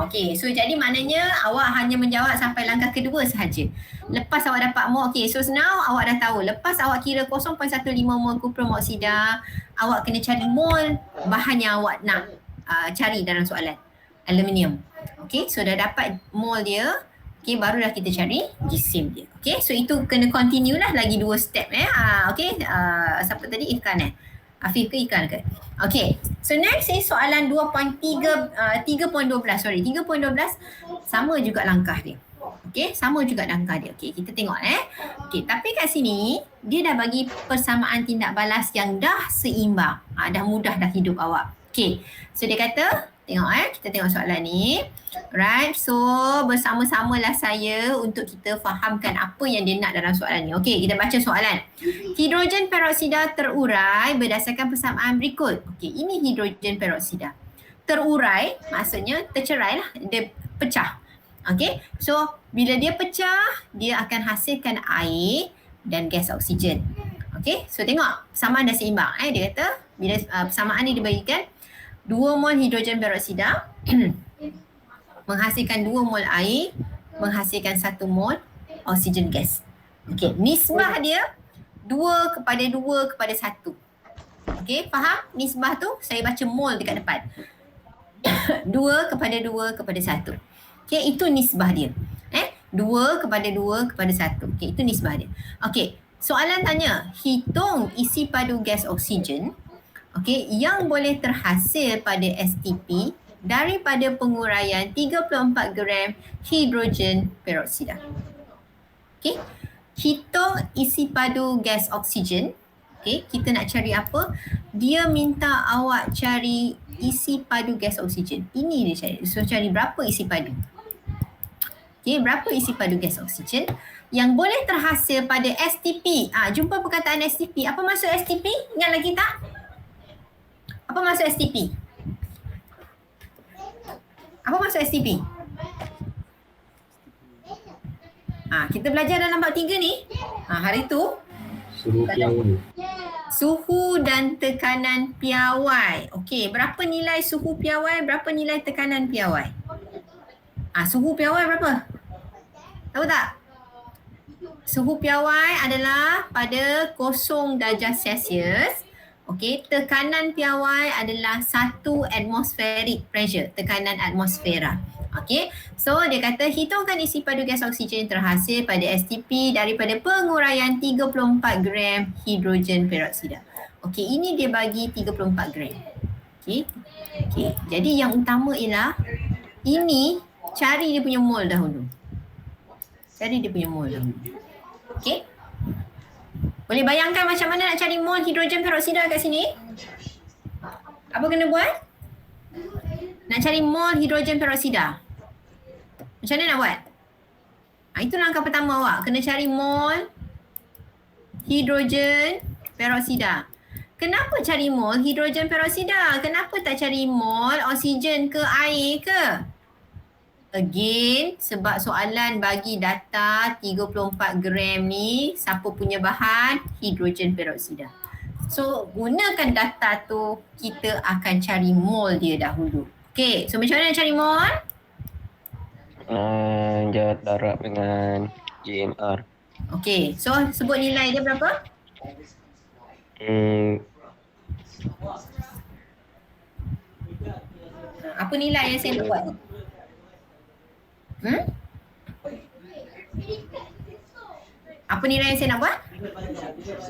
Speaker 1: Okey. So jadi maknanya awak hanya menjawab sampai langkah kedua sahaja. Lepas awak dapat mol, okey. So now awak dah tahu. Lepas awak kira 0.15 mol kuprum oksida, awak kena cari mol bahan yang awak nak cari dalam soalan. Aluminium. Okey. So dah dapat mol dia. Okey, barulah kita cari jisim dia. Okey. So itu kena continue lah lagi 2 step okey. Siapa tadi? Ikan Afif ke Ikan ke? Okay. So next is soalan 3.12. Sorry, 3.12 sama juga langkah dia. Okay, sama juga langkah dia. Okay, kita tengok Okay, tapi kat sini dia dah bagi persamaan tindak balas yang dah seimbang. Dah mudah dah hidup awak. Okay, so dia kata, tengok kita tengok soalan ni. Right, so bersama-samalah saya untuk kita fahamkan apa yang dia nak dalam soalan ni. Okey, kita baca soalan. Hidrogen peroksida terurai berdasarkan persamaan berikut. Okey, ini hidrogen peroksida. terurai, maksudnya tercerai lah, dia pecah. Okay, so bila dia pecah, dia akan hasilkan air dan gas oksigen. Okay, so tengok persamaan dah seimbang. Dia kata bila persamaan ni dibagikan 2 mol hidrogen peroksida menghasilkan 2 mol air, menghasilkan 1 mol oksigen gas. Okay, nisbah dia 2 kepada 2 kepada 1. Okay, faham? Nisbah tu saya baca mol dekat depan. 2 kepada 2 kepada 1. Okay, itu nisbah dia. 2 kepada 2 kepada 1. Okay, itu nisbah dia. Okay, soalan tanya, hitung isi padu gas oksigen yang boleh terhasil pada STP daripada penguraian 34 gram hidrogen peroksida. Okay, hitung isi padu gas oksigen. Okay, kita nak cari apa? Dia minta awak cari isi padu gas oksigen. Ini dia cari. So, cari berapa isi padu. Okay, berapa isi padu gas oksigen yang boleh terhasil pada STP. Jumpa perkataan STP. Apa maksud STP? Ingat lagi tak? Apa maksud STP? Apa maksud STP? Kita belajar dalam bab 3 ni. Hari tu
Speaker 6: Suruh piawai.
Speaker 1: suhu dan tekanan piawai. Okey, berapa nilai suhu piawai, berapa nilai tekanan piawai? Suhu piawai berapa? Tahu tak? Suhu piawai adalah pada 0 darjah Celsius. Okey, tekanan piawai adalah 1 atmospheric pressure, tekanan atmosfera. Okey, so dia kata hitungkan isi padu gas oksigen terhasil pada STP daripada penguraian 34 gram hidrogen peroksida. Okey, ini dia bagi 34 gram. Okey, jadi yang utama ialah ini cari dia punya mol dahulu. Cari dia punya mol dahulu. Okey. Boleh bayangkan macam mana nak cari mol hidrogen peroksida kat sini? Apa kena buat? Nak cari mol hidrogen peroksida. Macam mana nak buat? Itu langkah pertama awak. Kena cari mol hidrogen peroksida. Kenapa cari mol hidrogen peroksida? Kenapa tak cari mol oksigen ke air ke? Again, sebab soalan bagi data 34 gram ni, siapa punya bahan? Hidrogen peroksida. So, gunakan data tu, kita akan cari mol dia dahulu. Okay, so macam mana nak cari mol?
Speaker 3: Jawab darab dengan JMR.
Speaker 1: Okay, so sebut nilai dia berapa? Apa nilai yang saya nak buat? Apa nilai yang saya nak buat?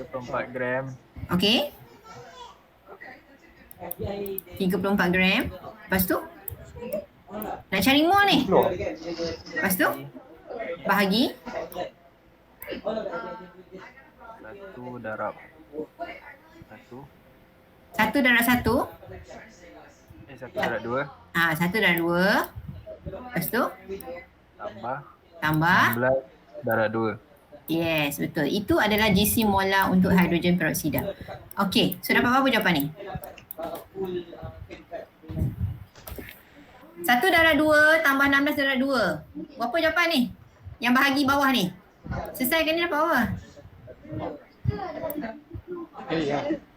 Speaker 2: 34 gram.
Speaker 1: Okey. 34 gram. Lepas tu? Nak cari mol ni. Lepas tu? Bahagi.
Speaker 2: 1 darab 1.
Speaker 1: 1 darab 1.
Speaker 2: 1 darab 2.
Speaker 1: 1 darab 2. Lepas tu? Tambah.
Speaker 2: 16 darab 2.
Speaker 1: Yes, betul. Itu adalah GC molar untuk hidrogen peroksida. Okey, so dapat berapa jawapan ni? 1 darab 2 tambah 16 darab 2. Berapa jawapan ni? Yang bahagi bawah ni. Selesaikan ni dapat apa?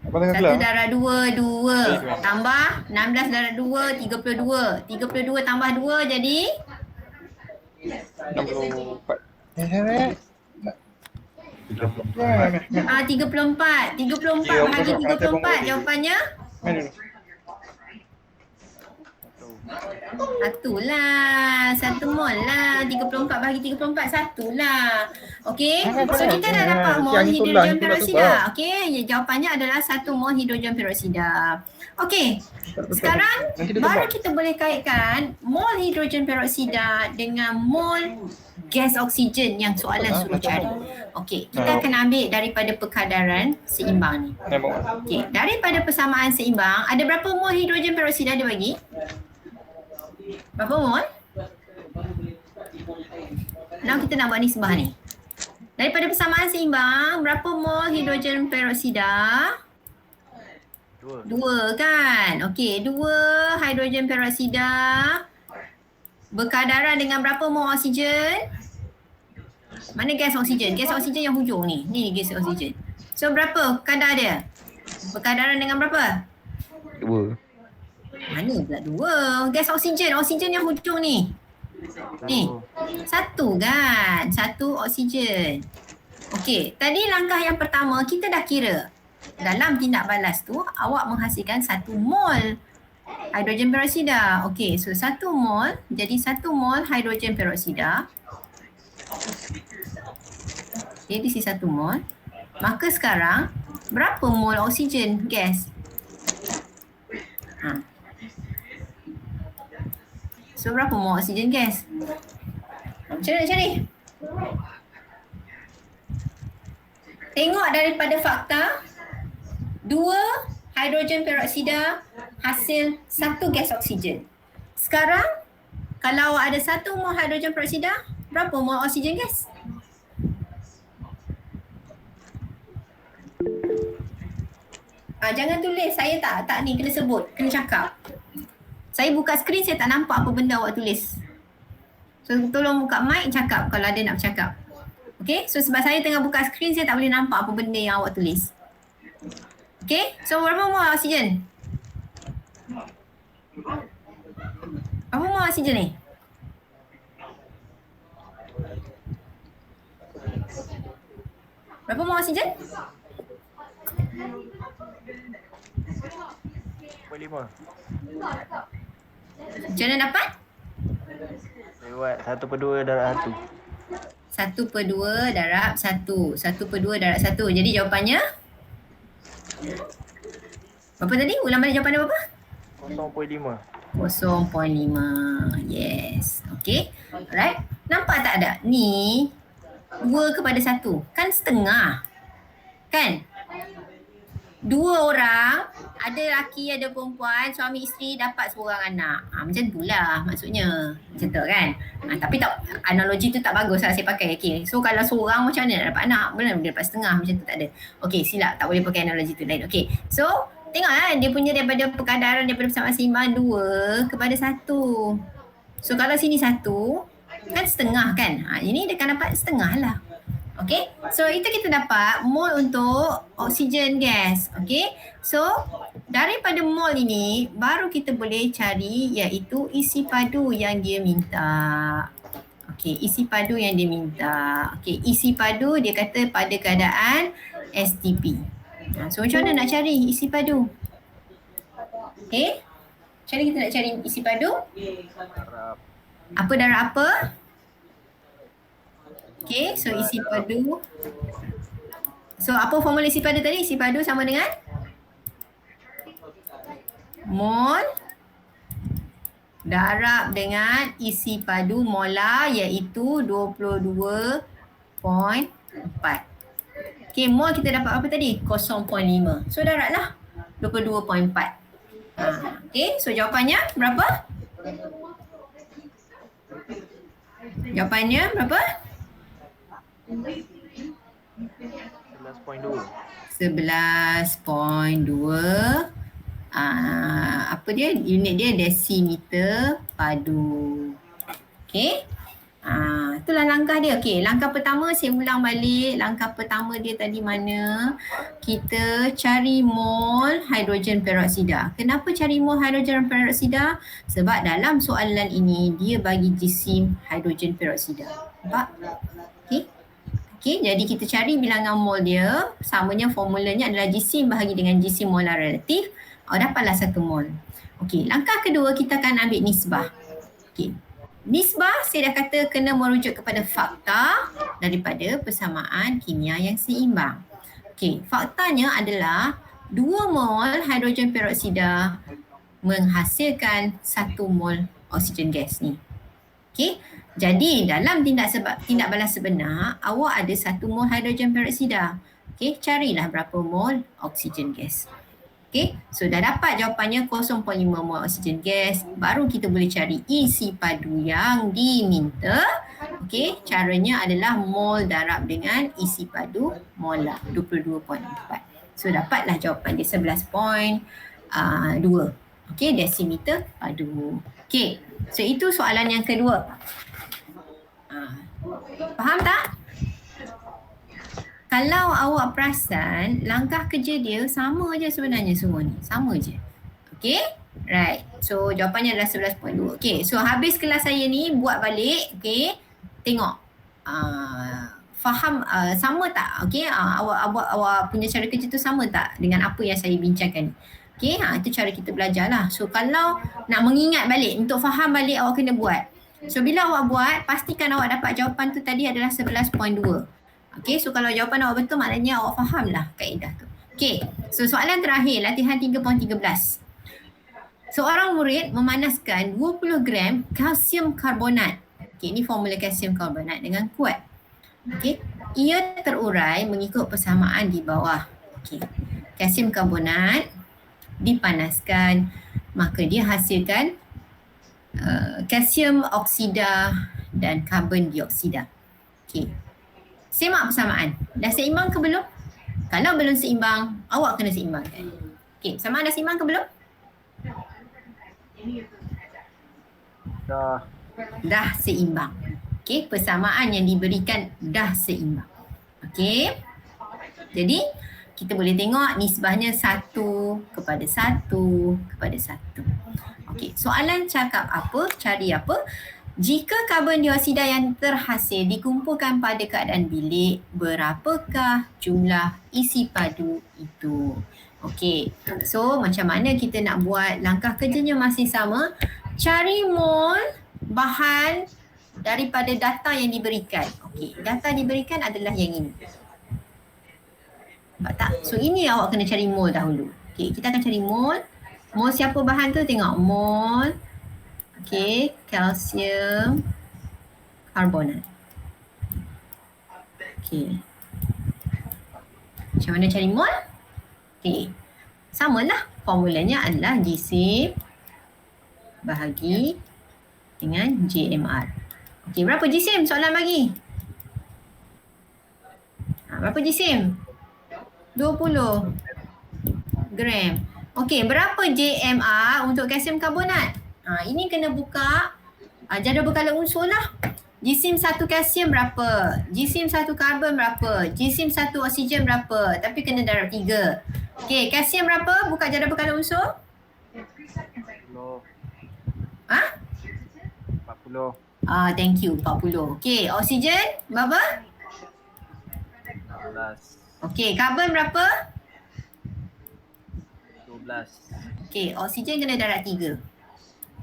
Speaker 4: Apa tengah
Speaker 1: 1
Speaker 4: kelas?
Speaker 1: darab 2, 2. Tambah 16 darab 2, 32. 32 tambah 2 jadi?
Speaker 4: 64.
Speaker 1: 34. 34 bahagi 34. Jawapannya? Satu lah. 1 mol lah. 34 bahagi 34. 1 lah. Okey. So kita dah dapat mol hidrogen peroksida. Okey. Jawapannya adalah 1 mol hidrogen peroksida. Okey. Sekarang baru kita boleh kaitkan mol hidrogen peroksida dengan mol gas oksigen yang soalan suruh cari. Okey. Kita akan ambil daripada perkadaran seimbang ni. Okey. Daripada persamaan seimbang, ada berapa mol hidrogen peroksida dia bagi? Berapa mol? Now kita nak buat nisbah ni. Daripada persamaan seimbang, berapa mol hidrogen peroksida?
Speaker 2: 2
Speaker 1: Dua kan? Okey, 2 hidrogen peroksida berkadaran dengan berapa mol oksigen? Mana gas oksigen? Gas oksigen yang hujung ni. Ni gas oksigen. So berapa kadar dia? Berkadaran dengan berapa?
Speaker 3: 2.
Speaker 1: Mana pula 2? Gas oksigen. Oksigen yang hujung ni. Ni. 1 kan? 1 oksigen. Okey, tadi langkah yang pertama kita dah kira. Dalam tindak balas tu awak menghasilkan 1 mol hidrogen peroksida. Okey, so 1 mol jadi 1 mol hidrogen peroksida. Okay, this is 1 mol. Maka sekarang berapa mol oksigen gas? So berapa mol oksigen gas? Macam mana nak cari? Tengok daripada fakta 2 hidrogen peroksida hasil 1 gas oksigen. Sekarang kalau awak ada 1 mol hidrogen peroksida, berapa mol oksigen gas? Jangan tulis, saya tak ni kena sebut, kena cakap. Saya buka skrin saya tak nampak apa benda awak tulis. So tolong buka mic cakap kalau ada nak bercakap. Okay, so sebab saya tengah buka skrin saya tak boleh nampak apa benda yang awak tulis. Okay, so berapa mol oksigen? Berapa mol oksigen ni? Berapa mol oksigen?
Speaker 2: 5.
Speaker 1: Macam mana dapat?
Speaker 2: Saya buat 1/2 darab 1.
Speaker 1: 1/2 darab 1. 1/2 darab 1. Jadi jawapannya? Berapa tadi? Ulang balik jawapannya berapa?
Speaker 2: 0.5.
Speaker 1: 0.5. Yes. Okay. Alright. Nampak tak ada? Ni 2/1. Kan setengah. Kan? 2 orang, ada lelaki, ada perempuan, suami isteri dapat seorang anak. Macam tu lah maksudnya. Macam tu kan? Tapi tak, analogi tu tak bagus lah saya pakai. Okay. So kalau seorang macam mana nak dapat anak? Boleh dapat setengah, macam tu tak ada. Okay, silap. Tak boleh pakai analogi tu lain. Okay. So, tengok lah dia punya daripada perkadaran daripada persamaan seimbang 2/1. So kalau sini 1, kan setengah kan? Ini dia akan dapat setengah lah. Okay, so itu kita dapat mol untuk oksigen gas. Okay, so daripada mol ini baru kita boleh cari iaitu isi padu yang dia minta. Okay, isi padu yang dia minta. Okay, isi padu dia kata pada keadaan STP. So macam mana nak cari isi padu? Okay, macam mana kita nak cari isi padu? Apa darab apa? Okay, so isi padu. So apa formula isi padu tadi? Isi padu sama dengan mol darab dengan isi padu molar iaitu 22.4. Okay, mol kita dapat apa tadi? 0.5. So darablah 22.4. Okay, so jawapannya berapa? Jawapannya berapa?
Speaker 2: 11.2.
Speaker 1: 11.2. Apa dia? Unit dia desimeter padu. Okay. Itulah langkah dia. Okay, langkah pertama saya ulang balik. Langkah pertama dia tadi mana? Kita cari mol hidrogen peroksida. Kenapa cari mol hidrogen peroksida? Sebab dalam soalan ini dia bagi jisim hidrogen peroksida. Nampak? Okay. Okay, jadi kita cari bilangan mol dia. Samanya formulanya adalah jisim bahagi dengan jisim molar relatif. Dapatlah 1 mol. Okey, langkah kedua kita akan ambil nisbah. Okey. Nisbah saya dah kata kena merujuk kepada fakta daripada persamaan kimia yang seimbang. Okey, faktanya adalah 2 mol hidrogen peroksida menghasilkan 1 mol oksigen gas ni. Okey, jadi dalam tindak balas sebenar awak ada 1 mol hidrogen peroksida. Okey, carilah berapa mol oksigen gas. Okay, so dah dapat jawapannya 0.5 mol oksigen gas. Baru kita boleh cari isi padu yang diminta. Okay, caranya adalah mol darab dengan isi padu molar 22.4. So dapatlah jawapan dia 11.2. Okey, desimeter padu. Okey, so itu soalan yang kedua. Faham tak? Kalau awak perasan, langkah kerja dia sama je sebenarnya semua ni. Sama je. Okay? Right. So, jawapannya adalah 11.2. Okay. So, habis kelas saya ni, buat balik. Okay. Tengok. Faham sama tak? Okay. Awak punya cara kerja tu sama tak dengan apa yang saya bincangkan? Okay. Itu cara kita belajar lah. So, kalau nak mengingat balik, untuk faham balik, awak kena buat. So, bila awak buat, pastikan awak dapat jawapan tu tadi adalah 11.2. Okay, so kalau jawapan awak betul, maknanya awak faham lah kaedah tu. Okay, so soalan terakhir, latihan 3.13. Seorang murid memanaskan 20 gram kalsium karbonat. Okay, ini formula kalsium karbonat dengan kuat. Okay, ia terurai mengikut persamaan di bawah. Okay, kalsium karbonat dipanaskan, maka dia hasilkan kalsium oksida dan karbon dioksida. Okay. Semak persamaan. Dah seimbang ke belum? Kalau belum seimbang, awak kena seimbangkan. Okey, persamaan dah seimbang ke belum? Dah seimbang. Okey, persamaan yang diberikan dah seimbang. Okey. Jadi, kita boleh tengok nisbahnya 1:1. Okey, soalan cakap apa? Cari apa? Jika karbon dioksida yang terhasil dikumpulkan pada keadaan bilik, berapakah jumlah isi padu itu? Okey, so macam mana kita nak buat? Langkah kerjanya masih sama. Cari mol bahan daripada data yang diberikan. Okey, data diberikan adalah yang ini. Nampak tak? So ini awak kena cari mol dahulu. Okey, kita akan cari mol. Mol siapa bahan tu? Tengok mol. Okey, kalsium karbonat. Okey. Macam mana cari mol? Okey. Samalah. Formulanya adalah jisim bahagi dengan JMR. Okey, berapa jisim? Soalan bagi. Berapa jisim? 20 gram. Okey, berapa JMR untuk kalsium karbonat? Ini kena buka jadual berkala unsur lah. Jisim 1 kalsium berapa? Jisim 1 karbon berapa? Jisim 1 oksigen berapa? Tapi kena darab 3. Okey, kalsium berapa? Buka jadual berkala unsur.
Speaker 2: 40.
Speaker 1: 40. Thank you. 40. Okey, oksigen berapa?
Speaker 2: 16.
Speaker 1: Okey, karbon berapa?
Speaker 2: 12.
Speaker 1: Okey, oksigen kena darab 3.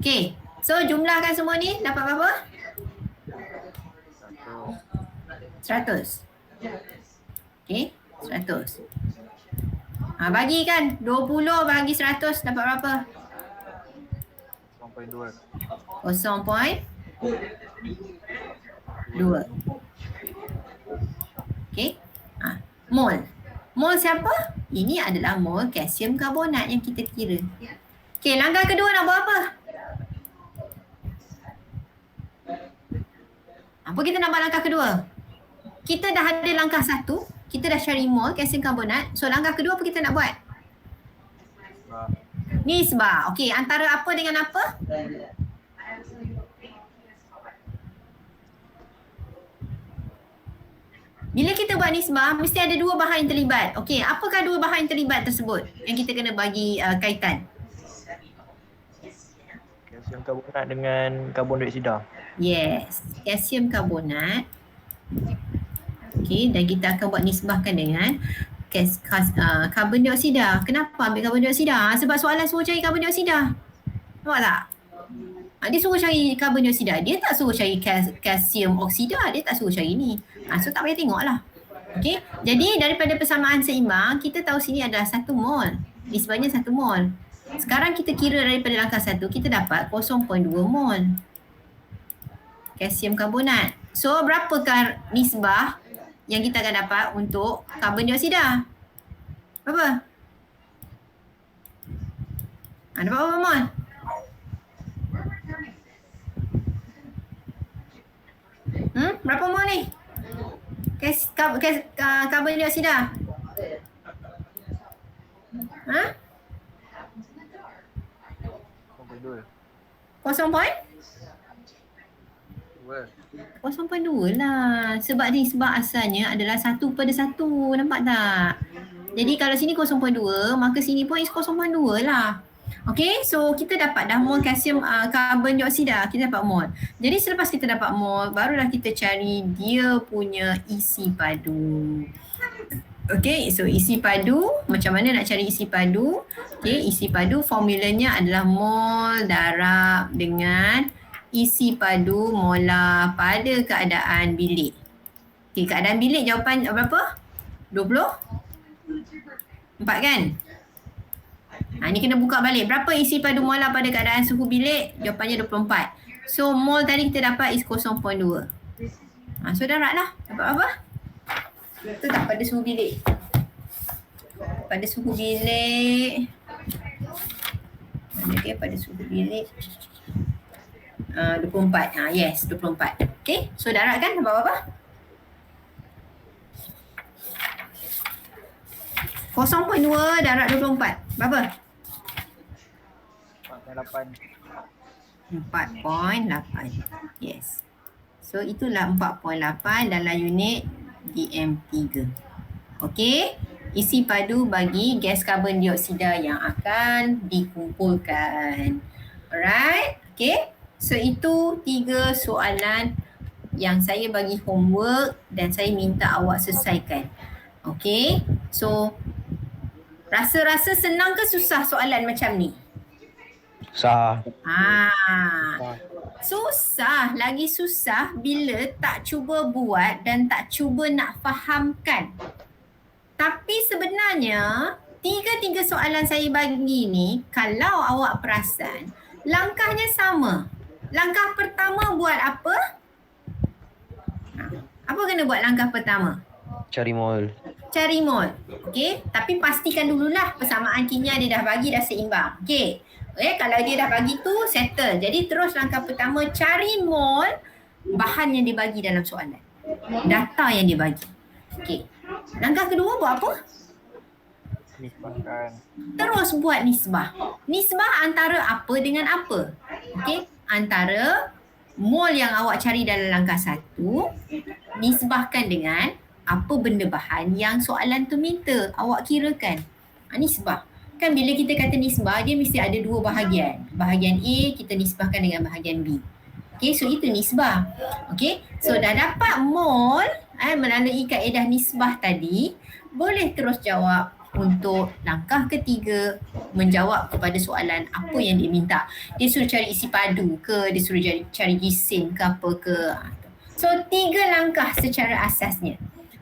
Speaker 1: Okey, so jumlahkan semua ni dapat berapa? 100. Okey, 100. Bagikan 20 bagi 100 dapat berapa?
Speaker 2: 0.2.
Speaker 1: 0.2. Okey. Mol. Mol siapa? Ini adalah mol kalsium karbonat yang kita kira. Okey, langkah kedua nak buat apa? Apa kita nak buat langkah kedua? Kita dah ada langkah 1. Kita dah cari mol kalsium karbonat. So langkah kedua apa kita nak buat? Nisbah. Okey, antara apa dengan apa? Bila kita buat nisbah, mesti ada dua bahan yang terlibat. Okey, apakah dua bahan yang terlibat tersebut yang kita kena bagi kaitan?
Speaker 2: Kalsium karbonat dengan karbon dioksida.
Speaker 1: Yes, kalsium karbonat. Okey, dan kita akan buat nisbahkan dengan karbon dioksida. Kenapa ambil karbon dioksida? Sebab soalan suruh cari karbon dioksida. Nampak tak? Dia suruh cari karbon dioksida. Dia tak suruh cari kalsium oksida. Dia tak suruh cari ni. So tak payah tengok lah. Okey, jadi daripada persamaan seimbang, kita tahu sini adalah 1 mol. Nisbahnya 1 mol. Sekarang kita kira daripada langkah 1, kita dapat 0.2 mol kalsium karbonat. So berapakah nisbah yang kita akan dapat untuk karbon dioksida? Berapa? Dapat berapa mol? Berapa mol ni? Karbon dioksida? Ha? 0.2 lah. Sebab nisbah asalnya adalah 1/1. Nampak tak? Jadi kalau sini 0.2, maka sini pun is 0.2 lah. Okay, so kita dapat dah mol kalsium karbon dioksida. Kita dapat mol. Jadi selepas kita dapat mol, barulah kita cari dia punya isi padu. Okay, so isi padu, macam mana nak cari isi padu? Okay, isi padu formulanya adalah mol darab dengan isi padu molar pada keadaan bilik. Okay, keadaan bilik jawapan berapa? 24 kan? Ni kena buka balik. Berapa isi padu molar pada keadaan suhu bilik? Jawapannya 24. So mol tadi kita dapat is 0.2. So darat lah. Dapat apa? Itu tak pada suhu bilik. Pada suhu bilik. Mana dia pada suhu bilik? 24. Yes, 24. Okay, so darat kan? Dapat apa? 0.2 darat 24. Berapa? 4.8. Yes. So itulah 4.8 dalam unit DM3. Okey. Isi padu bagi gas karbon dioksida yang akan dikumpulkan. Alright. Okey. So itu 3 soalan yang saya bagi homework dan saya minta awak selesaikan. Okey. So rasa-rasa senang ke susah soalan macam ni?
Speaker 3: Sah.
Speaker 1: Susah. Lagi susah bila tak cuba buat dan tak cuba nak fahamkan. Tapi sebenarnya, 3 soalan saya bagi ni, kalau awak perasan, langkahnya sama. Langkah pertama buat apa? Apa kena buat langkah pertama?
Speaker 3: Cari mol.
Speaker 1: Cari mol. Okey, tapi pastikan dululah persamaan kimia dia dah bagi dah seimbang. Okey. Kalau dia dah bagi tu settle. Jadi terus langkah pertama cari mol bahan yang dia bagi dalam soalan. Data yang dia bagi. Okey. Langkah kedua buat apa?
Speaker 2: Nisbahkan.
Speaker 1: Terus buat nisbah. Nisbah antara apa dengan apa? Okey, antara mol yang awak cari dalam langkah 1 nisbahkan dengan apa benda bahan yang soalan tu minta awak kirakan. Nisbah. Kan bila kita kata nisbah, dia mesti ada 2 bahagian. Bahagian A kita nisbahkan dengan bahagian B. Okay, so itu nisbah. Okay, so dah dapat mol melalui kaedah nisbah tadi, boleh terus jawab untuk langkah ketiga, menjawab kepada soalan apa yang dia minta. Dia suruh cari isi padu ke, dia suruh cari gisim ke apa ke. So 3 langkah secara asasnya.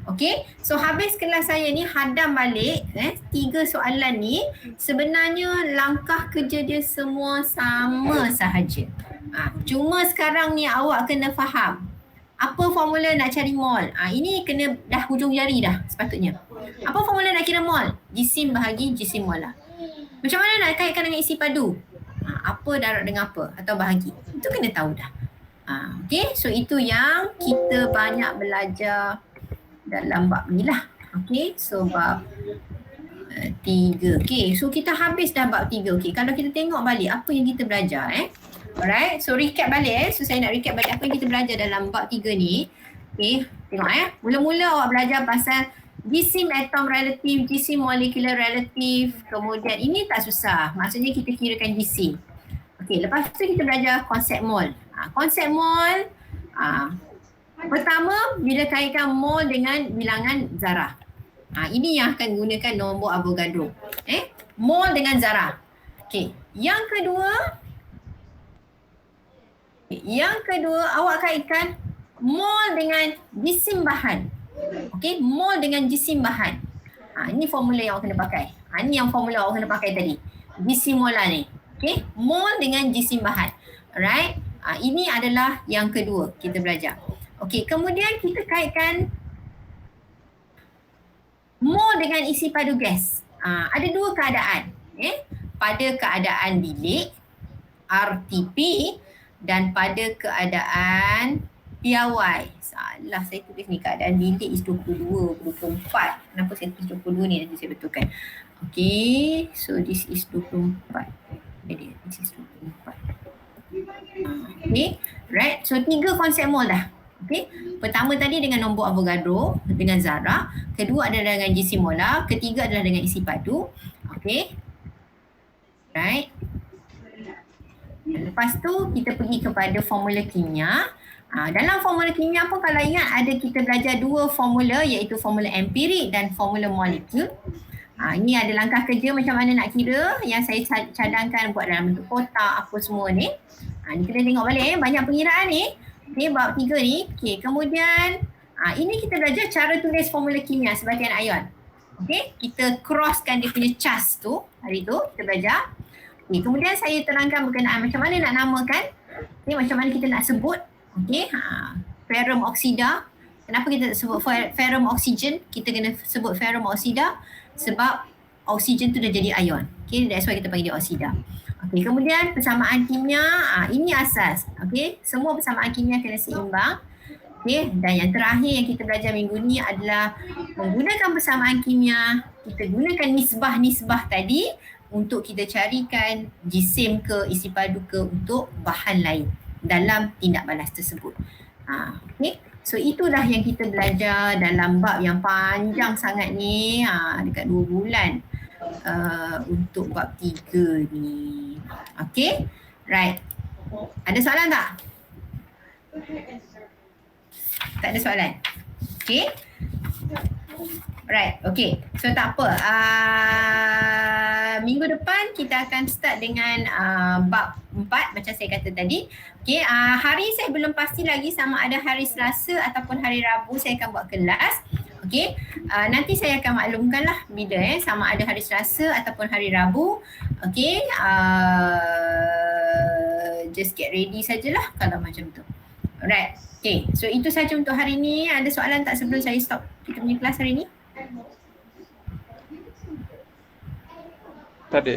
Speaker 1: Okay, so habis kelas saya ni hadam balik 3 soalan ni, sebenarnya langkah kerja dia semua sama sahaja. Cuma sekarang ni awak kena faham apa formula nak cari mol. Ini kena dah hujung jari dah sepatutnya. Apa formula nak kira mol? Jisim bahagi jisim molar. Macam mana nak kaitkan dengan isi padu? Apa darat dengan apa atau bahagi? Itu kena tahu dah. Okay, so itu yang kita banyak belajar dalam bab ni lah. Okay, so bab 3. Okay, so kita habis dah bab 3. Okay, kalau kita tengok balik apa yang kita belajar alright, so recap balik so saya nak recap balik apa yang kita belajar dalam bab 3 ni. Okay, tengok mula-mula awak belajar pasal jisim atom relatif, jisim molekular relatif, kemudian ini tak susah, maksudnya kita kirakan jisim. Okay, lepas tu kita belajar konsep mol. Konsep mol pertama, bila kaitkan mol dengan bilangan zarah. Ini yang akan gunakan nombor Avogadro. Mol dengan zarah. Okey, yang kedua awak kaitkan mol dengan jisim bahan. Okey, mol dengan jisim bahan. Ini formula yang awak kena pakai. Ini yang formula awak kena pakai tadi. Jisim molar ni. Okey, mol dengan jisim bahan. Alright. Ini adalah yang kedua kita belajar. Okey, kemudian kita kaitkan mol dengan isi padu gas. Ada 2 keadaan. Pada keadaan bilik, RTP, dan pada keadaan piawai. Salah saya tulis ni, keadaan bilik is 22, 24. Kenapa saya tulis 22 ni, nanti saya betulkan. Okay, so this is 24. Jadi this is 24. Okay, right. So 3 konsep mol dah. Okay, pertama tadi dengan nombor Avogadro dengan Zara, kedua adalah dengan GC molar, ketiga adalah dengan isi padu. Okay, right. Lepas tu kita pergi kepada formula kimia. Dalam formula kimia pun kalau ingat ada kita belajar 2 formula iaitu formula empirik dan formula molekul. Ini ada langkah kerja macam mana nak kira yang saya cadangkan buat dalam bentuk kotak apa semua ni. Ni kita tengok balik banyak pengiraan ni. Okay, bab 3 ni. Okay, kemudian ini kita belajar cara tulis formula kimia sebatian ion. Okay, kita crosskan dia punya charge tu. Hari tu kita belajar. Okay, kemudian saya terangkan berkenaan macam mana nak namakan. Okay, macam mana kita nak sebut. Okay, ferrum oksida. Kenapa kita sebut ferrum oksigen? Kita kena sebut ferrum oksida sebab oksigen tu dah jadi ion. Okay, that's why kita panggil dia oksida. Okay, kemudian persamaan kimia, ini asas. Okay, semua persamaan kimia kena seimbang. Okay, dan yang terakhir yang kita belajar minggu ni adalah menggunakan persamaan kimia, kita gunakan nisbah-nisbah tadi untuk kita carikan jisim ke, isi padu ke untuk bahan lain dalam tindak balas tersebut. Okay, so itulah yang kita belajar dalam bab yang panjang sangat ni, dekat 2 bulan untuk bab 3 ni. Okay, right. Ada soalan tak? Tak ada soalan? Okay. Right, okay. So tak apa. Minggu depan kita akan start dengan bab 4 macam saya kata tadi. Okay, hari saya belum pasti lagi sama ada hari Selasa ataupun hari Rabu saya akan buat kelas. Okay, nanti saya akan maklumkan lah bila sama ada hari Selasa ataupun hari Rabu. Okay, just get ready sajalah kalau macam tu. Alright, okay. So itu saja untuk hari ni. Ada soalan tak sebelum saya stop kita punya kelas hari ni?
Speaker 4: Tak ada.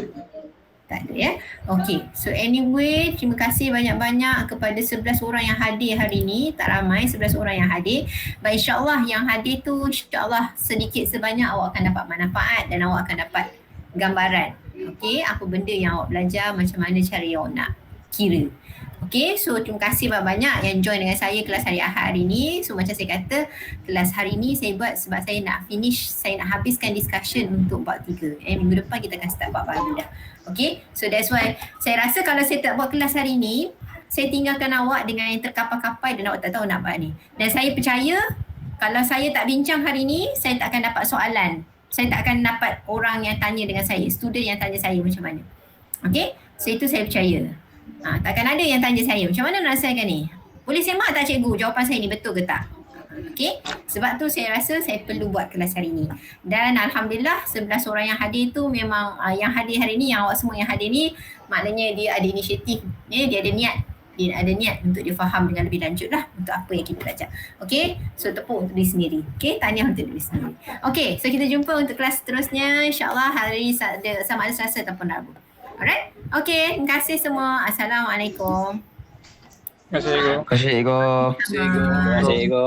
Speaker 1: Tak ada ya. Okay. So anyway, terima kasih banyak-banyak kepada 11 orang yang hadir hari ni. Tak ramai, 11 orang yang hadir. Baik, insyaAllah yang hadir tu insyaAllah sedikit sebanyak awak akan dapat manfaat dan awak akan dapat gambaran. Okay, apa benda yang awak belajar, macam mana cara yang awak nak kira. Okay, so terima kasih banyak-banyak yang join dengan saya kelas hari Ahad hari ni. So macam saya kata, kelas hari ni saya buat sebab saya nak finish, saya nak habiskan discussion untuk bab 3. Minggu depan kita akan start bab baru dah. Okay, so that's why saya rasa kalau saya tak buat kelas hari ni, saya tinggalkan awak dengan yang terkapai-kapai dan awak tak tahu nak buat ni. Dan saya percaya kalau saya tak bincang hari ni, saya tak akan dapat soalan. Saya tak akan dapat orang yang tanya dengan saya, student yang tanya saya macam mana. Okay, so itu saya percaya. Takkan ada yang tanya saya, macam mana nak selesaikan ni? Boleh semak tak cikgu jawapan saya ni betul ke tak? Okay, sebab tu saya rasa saya perlu buat kelas hari ni. Dan Alhamdulillah 11 orang yang hadir tu memang yang hadir hari ni, yang awak semua yang hadir ni, maknanya dia ada inisiatif, dia ada niat. Dia ada niat untuk dia faham dengan lebih lanjut lah untuk apa yang kita belajar. Okay, so tepuk untuk diri sendiri. Okay, tahniah untuk diri sendiri. Okay, so kita jumpa untuk kelas seterusnya InsyaAllah hari sama ada Selasa ataupun Rabu. Alright, okay, terima kasih semua. Assalamualaikum.
Speaker 4: Terima kasih, Ego.
Speaker 3: Terima kasih, Ego.
Speaker 1: Terima
Speaker 3: Terima kasih, Ego.